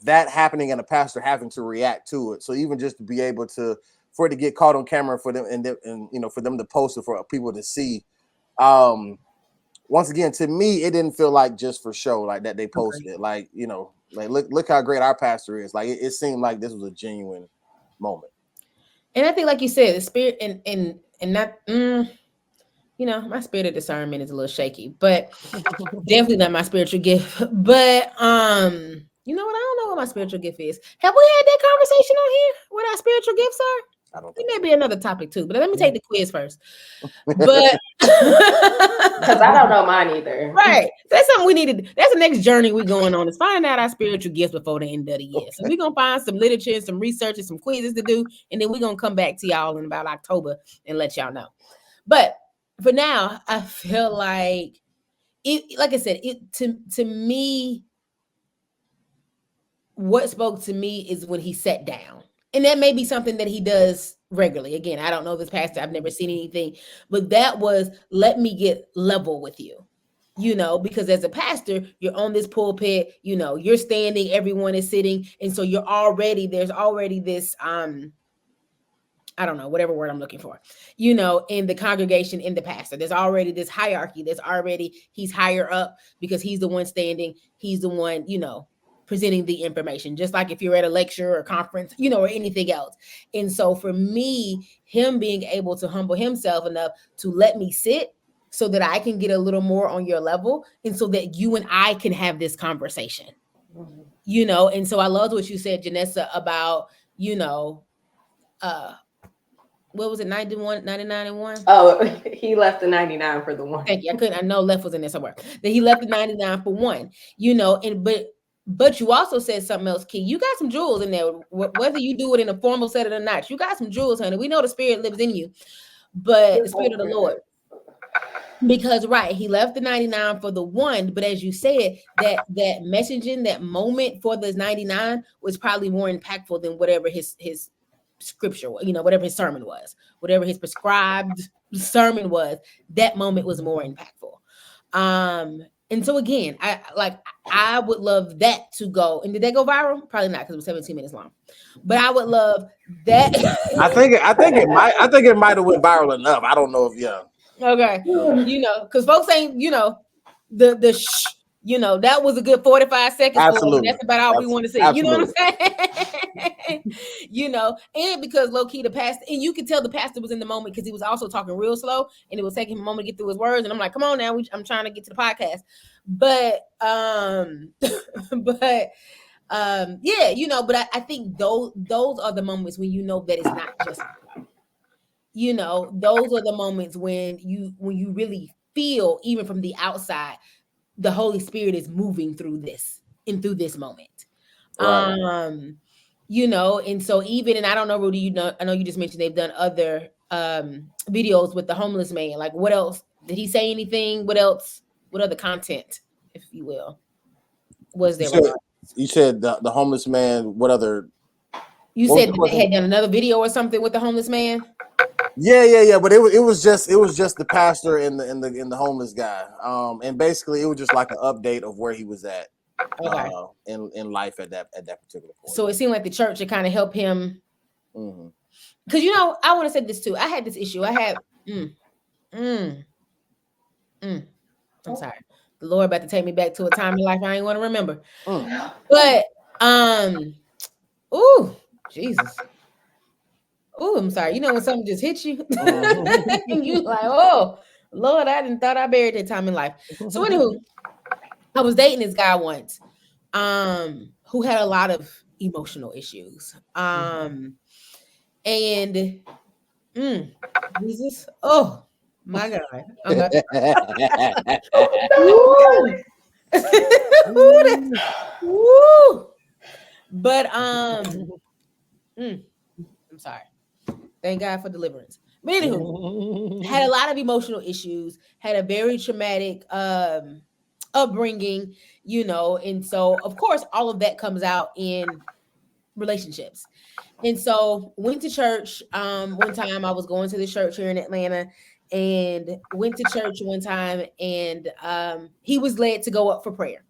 Speaker 3: that happening and a pastor having to react to it. So even just to be able for it to get caught on camera for them and for them to post it for people to see. Once again, to me, it didn't feel like just for show, like that they posted it. Like, like look how great our pastor is. Like it seemed like this was a genuine moment.
Speaker 2: And I think, like you said, the spirit and not, my spirit of discernment is a little shaky, but definitely not my spiritual gift. But you know what? I don't know what my spiritual gift is. Have we had that conversation on here? What our spiritual gifts are?
Speaker 3: I don't
Speaker 2: It
Speaker 3: think
Speaker 2: may
Speaker 3: so.
Speaker 2: be another topic too, but let me take the quiz first. But
Speaker 1: because I don't know mine either.
Speaker 2: Right. That's something we need to. That's the next journey we're going on, is finding out our spiritual gifts before the end of the year. So we're gonna find some literature and some research and some quizzes to do, and then we're gonna come back to y'all in about October and let y'all know. But for now, I feel like it, like I said, it to me, what spoke to me is when he sat down. And that may be something that he does regularly. Again, I don't know this pastor. I've never seen anything, but that was, let me get level with you. Because as a pastor, you're on this pulpit, you're standing, everyone is sitting. And so there's already this, I don't know, whatever word I'm looking for, in the congregation, in the pastor, there's already this hierarchy. He's higher up because he's the one standing. He's the one, presenting the information, just like if you're at a lecture or conference, or anything else. And so for me, him being able to humble himself enough to let me sit so that I can get a little more on your level, and so that you and I can have this conversation, and so I loved what you said, Janessa, about, what was it, 91, 99 and 1?
Speaker 1: Oh, he left the 99 for the 1.
Speaker 2: Thank you. I know left was in there somewhere. That he left the 99 for 1, but you also said something else, Key. You got some jewels in there, whether you do it in a formal setting or not. You got some jewels, honey. We know the spirit lives in you, but the spirit of the Lord. Because he left the 99 for the 1, but as you said, that messaging, that moment for the 99 was probably more impactful than whatever his scripture, whatever his sermon was, whatever his prescribed sermon was. That moment was more impactful. And so again, I would love that to go. And did that go viral? Probably not, because it was 17 minutes long. But I would love that.
Speaker 3: I think it might have went viral enough. I don't know if
Speaker 2: Okay. Because folks ain't, that was a good 45 seconds.
Speaker 3: Absolutely.
Speaker 2: That's about all we want to see.
Speaker 3: Absolutely.
Speaker 2: You know what I'm saying? And because low key the pastor, and you could tell the pastor was in the moment because he was also talking real slow, and it was taking him a moment to get through his words. And I'm like, come on now, I'm trying to get to the podcast. But but I think those are the moments when that it's not just, those are the moments when you really feel, even from the outside, the Holy Spirit is moving through this moment. Right. And so and I don't know, Rudy, I know you just mentioned they've done other videos with the homeless man. Like, what else? Did he say anything? What else? What other content, if you will, was there?
Speaker 3: You said the homeless man. What other?
Speaker 2: You
Speaker 3: What was
Speaker 2: said
Speaker 3: the
Speaker 2: that they
Speaker 3: question?
Speaker 2: had done another video or something with the homeless man.
Speaker 3: Yeah. But it was just the pastor and the homeless guy. And basically it was just like an update of where he was at
Speaker 2: Okay.
Speaker 3: in life at that particular point.
Speaker 2: So it seemed like the church had kind of helped him.
Speaker 3: Mm-hmm.
Speaker 2: Because I want to say this too. I had this issue. I had I'm sorry. The Lord about to take me back to a time in life I ain't want to remember. But ooh, Jesus. Oh, I'm sorry. You know when something just hits you, and you like, oh Lord, I didn't thought I buried that time in life. So anywho, I was dating this guy once, who had a lot of emotional issues. And Jesus, oh my God, I'm about to woo. But I'm sorry. Thank God for deliverance. But anywho, had a lot of emotional issues, had a very traumatic upbringing, and so of course all of that comes out in relationships. And so went to church. One time I was going to the church here in Atlanta and went to church one time, and he was led to go up for prayer.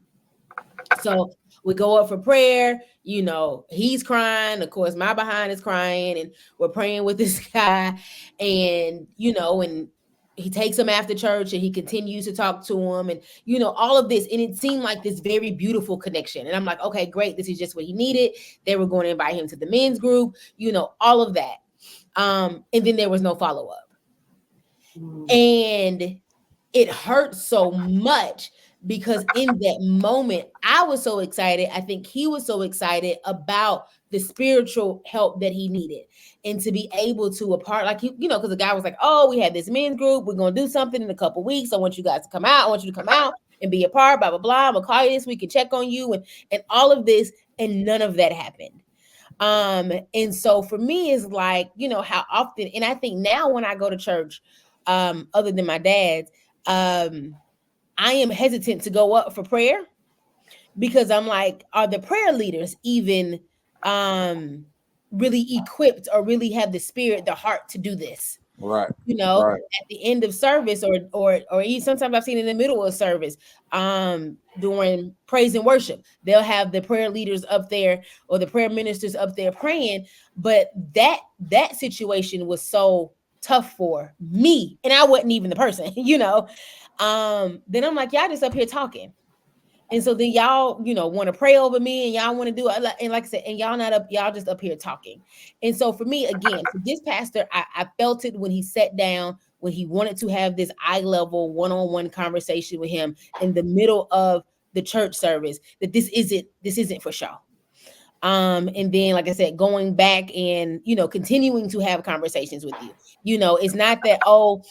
Speaker 2: So we go up for prayer, he's crying. Of course, my behind is crying, and we're praying with this guy. And, and he takes him after church and he continues to talk to him and, all of this. And it seemed like this very beautiful connection. And I'm like, okay, great. This is just what he needed. They were going to invite him to the men's group, all of that. And then there was no follow up. And it hurt so much because in that moment, I was so excited. I think he was so excited about the spiritual help that he needed and to be able to like, because the guy was like, oh, we have this men's group. We're going to do something in a couple weeks. I want you guys to come out. I want you to come out and be a part, blah, blah, blah. I'm going to call you this week and check on you and all of this. And none of that happened. And so for me, it's like, how often, and I think now when I go to church, other than my dad's, I am hesitant to go up for prayer because I'm like, are the prayer leaders even really equipped or really have the spirit, the heart to do this?
Speaker 3: Right.
Speaker 2: At the end of service or even sometimes I've seen in the middle of service, during praise and worship, they'll have the prayer leaders up there or the prayer ministers up there praying. But that situation was so tough for me, and I wasn't even the person, then I'm like, y'all just up here talking. And so then y'all, want to pray over me and y'all want to do it. And like I said, and y'all just up here talking. And so for me, again, for this pastor, I felt it when he sat down, when he wanted to have this eye level one-on-one conversation with him in the middle of the church service, that this isn't for show. And then, like I said, going back and, continuing to have conversations with you, it's not that, oh,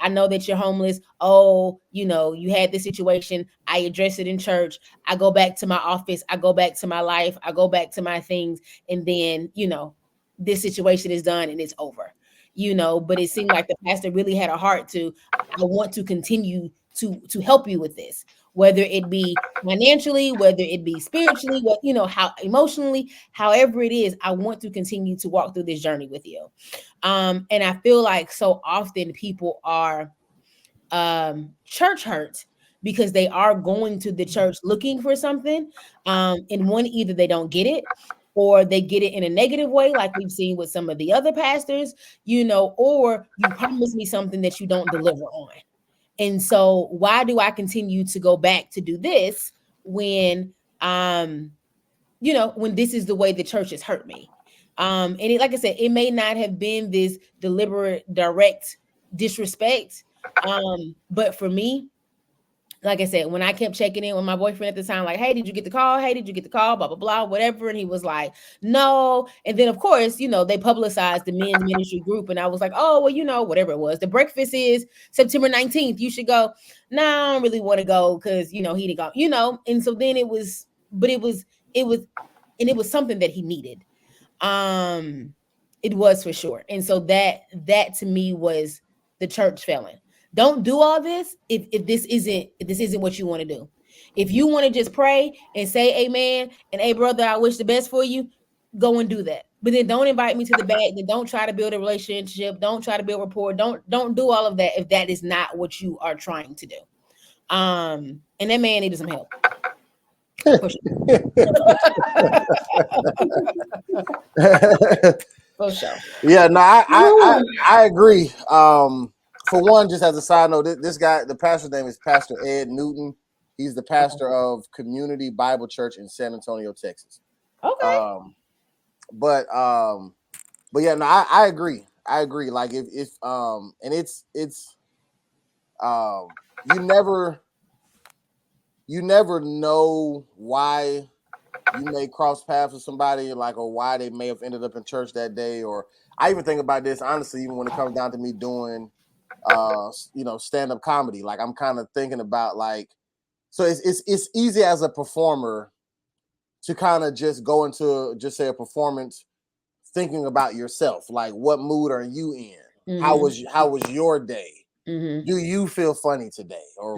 Speaker 2: I know that you're homeless. Oh, you had this situation. I address it in church. I go back to my office. I go back to my life. I go back to my things. And then, this situation is done and it's over, but it seemed like the pastor really had a heart to, I want to continue to help you with this, whether it be financially, whether it be spiritually, how emotionally, however it is, I want to continue to walk through this journey with you. And I feel like so often people are church hurt because they are going to the church looking for something. And one, either they don't get it or they get it in a negative way, like we've seen with some of the other pastors, or you promise me something that you don't deliver on. And so why do I continue to go back to do this when, when this is the way the church has hurt me? And like I said, it may not have been this deliberate, direct disrespect. But for me, like I said, when I kept checking in with my boyfriend at the time, like, hey, did you get the call? Hey, did you get the call? Blah, blah, blah, whatever. And he was like, no. And then, of course, they publicized the men's ministry group. And I was like, oh, well, whatever it was. The breakfast is September 19th. You should go. No, I don't really want to go because, he didn't go, And so then it was something that he needed. It was for sure. And so that to me was the church failing. Don't do all this if this isn't what you want to do. If you want to just pray and say amen and hey brother, I wish the best for you, go and do that. But then don't invite me to the back. Then don't try to build a relationship. Don't try to build rapport. Don't do all of that if that is not what you are trying to do. And that man needed some help. For sure. For sure.
Speaker 3: Yeah, no, I agree. For one, just as a side note, this guy, the pastor's name is Pastor Ed Newton. He's the pastor of Community Bible Church in San Antonio, Texas.
Speaker 2: Okay.
Speaker 3: But yeah, no, I agree. I agree. Like if and it's you never know why you may cross paths with somebody, like, or why they may have ended up in church that day. Or I even think about this honestly, even when it comes down to me doing stand-up comedy. Like I'm kind of thinking about like, so it's easy as a performer to kind of just go into just say a performance thinking about yourself, like what mood are you in? How was your day? Do you feel funny today? Or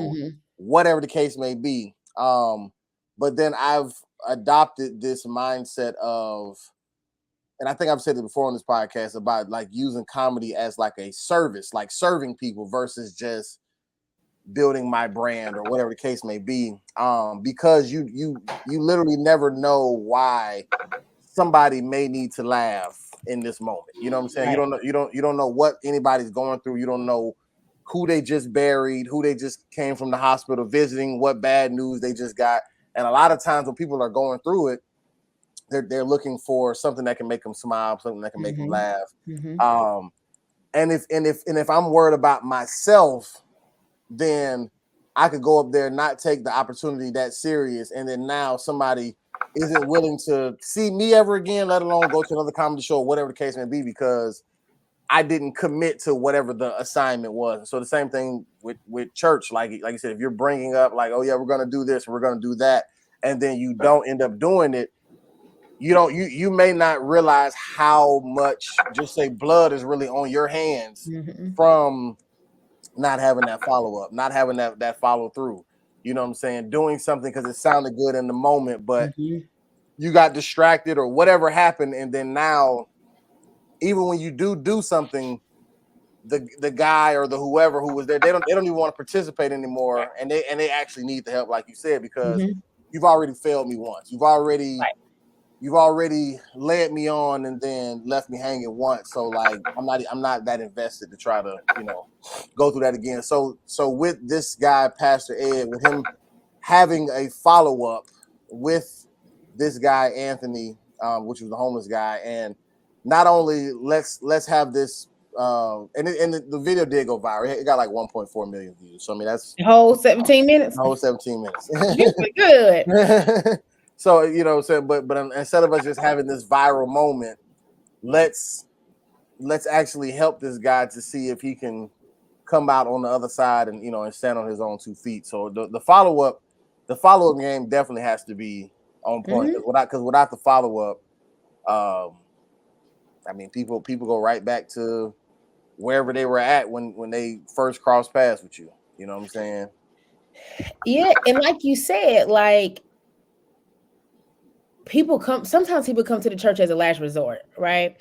Speaker 3: whatever the case may be. But then I've adopted this mindset of, and I think I've said it before on this podcast, about like using comedy as like a service, like serving people versus just building my brand or whatever the case may be. Because you literally never know why somebody may need to laugh in this moment. You know what I'm saying? Right. You don't know what anybody's going through. You don't know who they just buried, who they just came from the hospital visiting, what bad news they just got. And a lot of times when people are going through it, they're looking for something that can make them smile, something that can make them laugh. And if I'm worried about myself, then I could go up there and not take the opportunity that serious. And then now somebody isn't willing to see me ever again, let alone go to another comedy show or whatever the case may be, because I didn't commit to whatever the assignment was. So the same thing with church. Like you said, if you're bringing up like, oh yeah, we're going to do this, we're going to do that, and then you don't end up doing it, you may not realize how much, just say, blood is really on your hands from not having that follow-up, not having that follow through. You know what I'm saying? Doing something because it sounded good in the moment, but you got distracted or whatever happened, and then now, even when you do something, the guy or the whoever who was there, they don't even want to participate anymore, and they actually need the help, like you said, because you've already failed me once. You've already led me on and then left me hanging once. So like I'm not that invested to try to, go through that again. So with this guy, Pastor Ed, with him having a follow-up with this guy, Anthony, which was the homeless guy, and not only let's have this, and the video did go viral. It got like 1.4 million views. So I mean, that's
Speaker 2: the whole 17 minutes.
Speaker 3: The whole 17 minutes.
Speaker 2: Good.
Speaker 3: So but instead of us just having this viral moment, let's actually help this guy to see if he can come out on the other side and and stand on his own 2 feet. So the follow-up game definitely has to be on point, because without the follow-up, I mean, people go right back to wherever they were at when they first crossed paths with you. You know what I'm saying?
Speaker 2: Yeah, and like you said, like sometimes people come to the church as a last resort, right?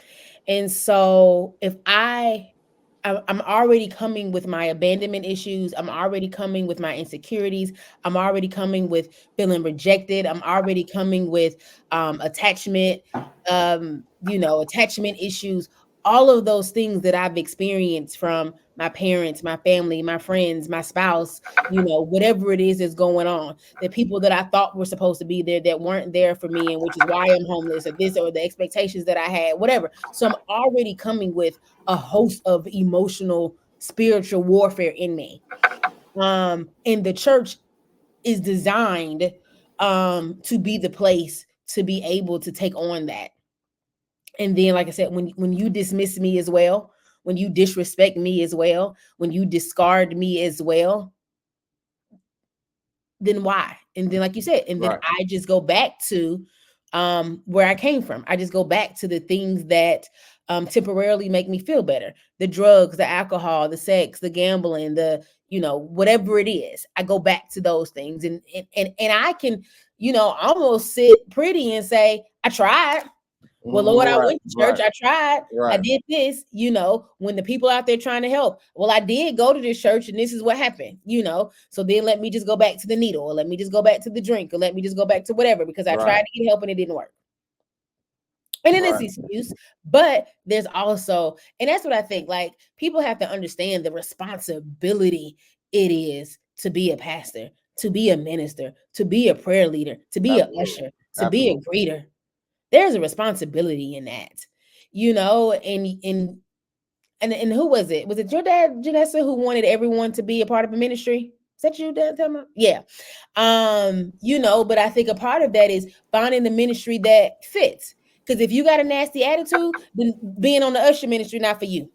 Speaker 2: And so if I'm already coming with my abandonment issues. I'm already coming with my insecurities. I'm already coming with feeling rejected. I'm already coming with attachment, attachment issues. All of those things that I've experienced from my parents, my family, my friends, my spouse, whatever it is that's going on, the people that I thought were supposed to be there that weren't there for me, and which is why I'm homeless, or this, or the expectations that I had, whatever. So I'm already coming with a host of emotional, spiritual warfare in me. And the church is designed to be the place to be able to take on that. And then, like I said, when you dismiss me as well, when you disrespect me as well, when you discard me as well, then why? And then, like you said, and then right. I just go back to where I came from. I just go back to the things that temporarily make me feel better. The drugs, the alcohol, the sex, the gambling, the, whatever it is. I go back to those things. And I can, almost sit pretty and say, I tried. Well, Lord, I
Speaker 3: Right,
Speaker 2: went to church.
Speaker 3: right,
Speaker 2: I tried. I
Speaker 3: right.
Speaker 2: did this, when the people out there trying to help. Well, I did go to this church and this is what happened, So then let me just go back to the needle, or let me just go back to the drink, or let me just go back to whatever, because I tried
Speaker 3: Right,
Speaker 2: to get help and it didn't work. And then it's
Speaker 3: right.
Speaker 2: excuse, but there's also, and that's what I think, like, people have to understand the responsibility it is to be a pastor, to be a minister, to be a prayer leader, to be a
Speaker 3: Absolutely.
Speaker 2: usher, to be a
Speaker 3: Absolutely.
Speaker 2: greeter. There's a responsibility in that, and who was it? Was it your dad, Janessa, who wanted everyone to be a part of a ministry? Is that you, Dad? Tell me. Yeah. But I think a part of that is finding the ministry that fits. Because if you got a nasty attitude, then being on the usher ministry not for you.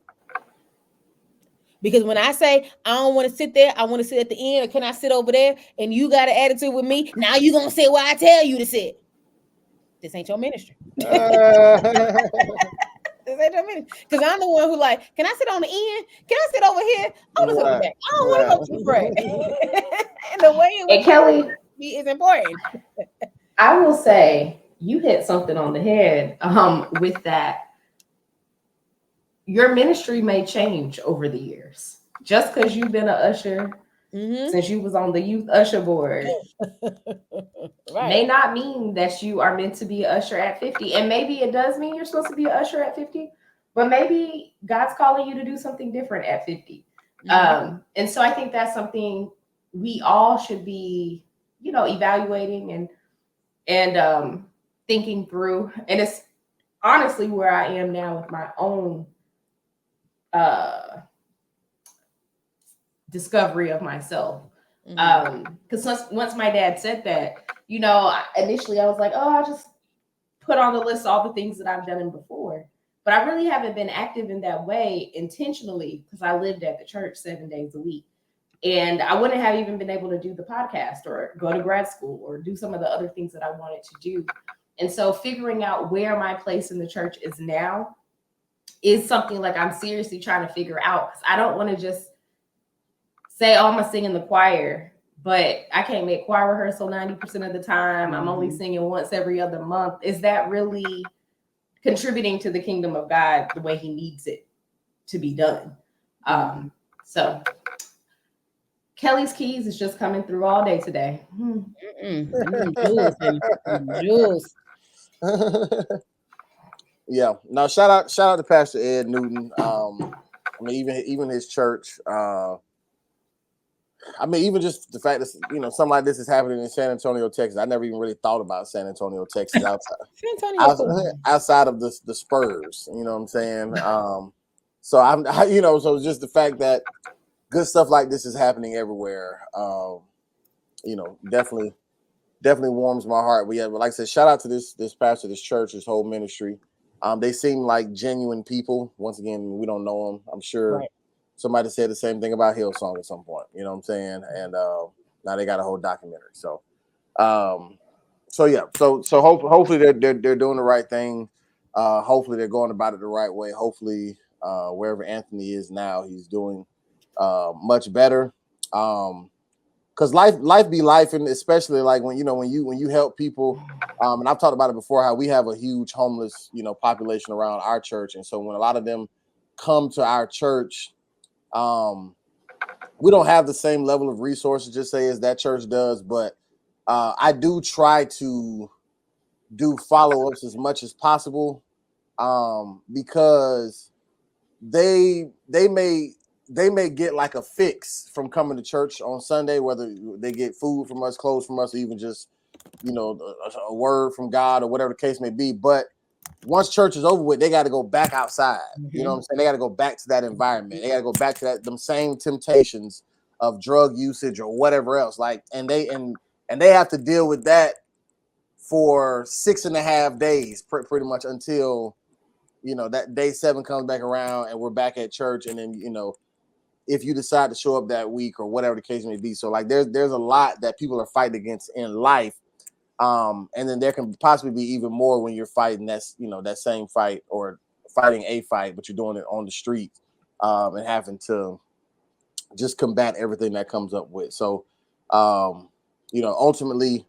Speaker 2: Because when I say I don't want to sit there, I want to sit at the end, or can I sit over there? And you got an attitude with me, now you gonna sit where I tell you to sit. This ain't your ministry. Because I'm the one who, like, can I sit on the end? Can I sit over here? I want to sit on the
Speaker 3: Right,
Speaker 2: back. I don't want to
Speaker 3: right.
Speaker 2: go to the front. And the way in
Speaker 1: And
Speaker 2: which you
Speaker 1: Kelly,
Speaker 2: is important.
Speaker 1: I will say you hit something on the head with that. Your ministry may change over the years. Just because you've been an usher since you was on the youth usher board may
Speaker 2: Right.
Speaker 1: not mean that you are meant to be an usher at 50. And maybe it does mean you're supposed to be an usher at 50, but maybe God's calling you to do something different at 50. And so I think that's something we all should be, evaluating and thinking through. And it's honestly where I am now with my own discovery of myself. Because once my dad said that, initially I was like, oh, I'll just put on the list all the things that I've done before. But I really haven't been active in that way intentionally, because I lived at the church 7 days a week. And I wouldn't have even been able to do the podcast or go to grad school or do some of the other things that I wanted to do. And so figuring out where my place in the church is now is something like I'm seriously trying to figure out, because I don't want to just say, oh, I'm going to sing in the choir, but I can't make choir rehearsal 90% of the time. I'm only singing once every other month. Is that really contributing to the kingdom of God the way he needs it to be done? So Kelly's keys is just coming through all day today.
Speaker 2: Juice.
Speaker 3: Yeah. Now shout out to Pastor Ed Newton. I mean, even his church. I mean, even just the fact that something like this is happening in San Antonio, Texas. I never even really thought about San Antonio, Texas outside of the Spurs. You know what I'm saying? So just the fact that good stuff like this is happening everywhere. Definitely warms my heart. But like I said, shout out to this pastor, this church, this whole ministry. They seem like genuine people. Once again, we don't know them. I'm sure somebody said the same thing about Hillsong at some point. You know what I'm saying? And now they got a whole documentary. So hopefully they're doing the right thing. Hopefully they're going about it the right way. Hopefully wherever Anthony is now, he's doing much better. Because life be life, and especially like when you help people. And I've talked about it before, how we have a huge homeless population around our church, and so when a lot of them come to our church, we don't have the same level of resources, just say, as that church does. But I do try to do follow-ups as much as possible, because they may get like a fix from coming to church on Sunday, whether they get food from us, clothes from us, or even just a word from God, or whatever the case may be. But once church is over with, they got to go back outside. You know what I'm saying? They got to go back to that environment. They got to go back to them same temptations of drug usage or whatever else. Like, and they have to deal with that for 6.5 days, pretty much, until that day 7 comes back around and we're back at church. And then if you decide to show up that week or whatever the case may be. So like there's a lot that people are fighting against in life. And then there can possibly be even more when you're fighting that same fight, or fighting a fight, but you're doing it on the street, and having to just combat everything that comes up with. So, ultimately,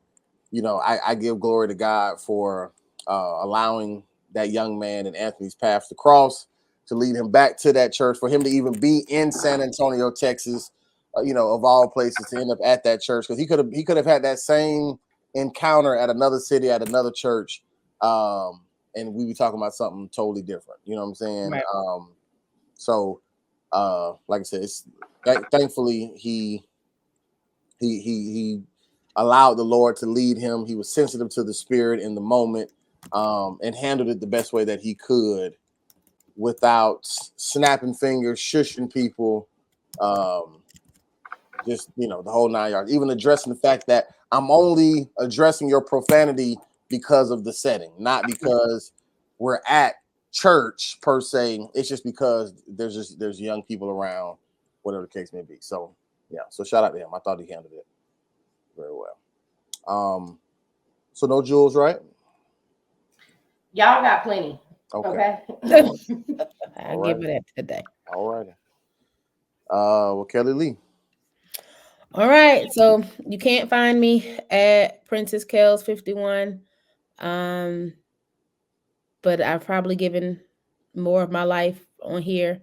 Speaker 3: I give glory to God for allowing that young man in Anthony's path to cross, to lead him back to that church, for him to even be in San Antonio, Texas, of all places, to end up at that church, because he could have had that same encounter at another city, at another church, and we be talking about something totally different. You know what I'm saying?
Speaker 2: Right.
Speaker 3: So, like I said, thankfully he allowed the Lord to lead him. He was sensitive to the Spirit in the moment, and handled it the best way that he could, without snapping fingers, shushing people, just the whole 9 yards. Even addressing the fact that I'm only addressing your profanity because of the setting, not because we're at church per se. It's just because there's young people around, whatever the case may be. So yeah, so shout out to him. I thought he handled it very well. So no jewels, right?
Speaker 1: Y'all got plenty.
Speaker 3: Okay.
Speaker 2: I'll give it that today.
Speaker 3: All righty. Well, Kellie Lee.
Speaker 2: All right, so you can't find me at Princess Kells 51, but I've probably given more of my life on here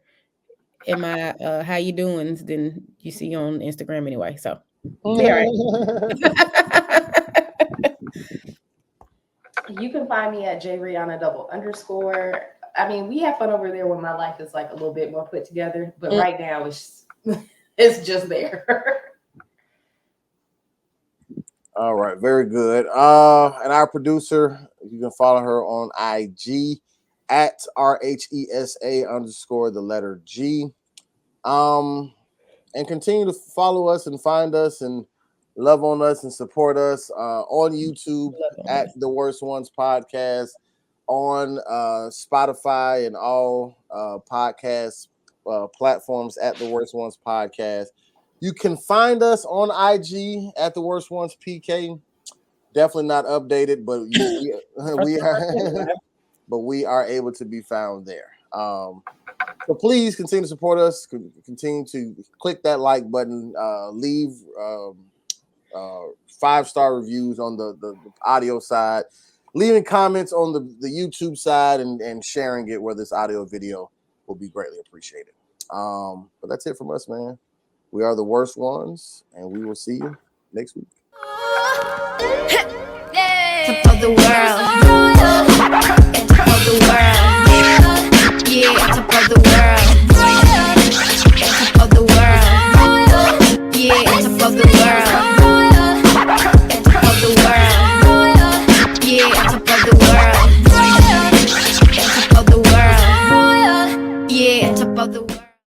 Speaker 2: in my how you doing than you see on Instagram anyway. So yeah,
Speaker 1: You can find me at JRihanna_. I mean, we have fun over there when my life is like a little bit more put together, but right now it's just there.
Speaker 3: All right, very good. And our producer, you can follow her on IG at RHESA_G. And continue to follow us and find us and love on us and support us on YouTube at The Worst Ones Podcast, on Spotify and all podcast platforms at The Worst Ones Podcast. You can find us on IG at The Worst Ones PK. Definitely not updated, but we are able to be found there. So please continue to support us. Continue to click that like button. Leave 5-star reviews on the audio side. Leaving comments on the YouTube side, and sharing it where this audio video will be greatly appreciated. But that's it from us, man. We are The Worst Ones, and we will see you next week.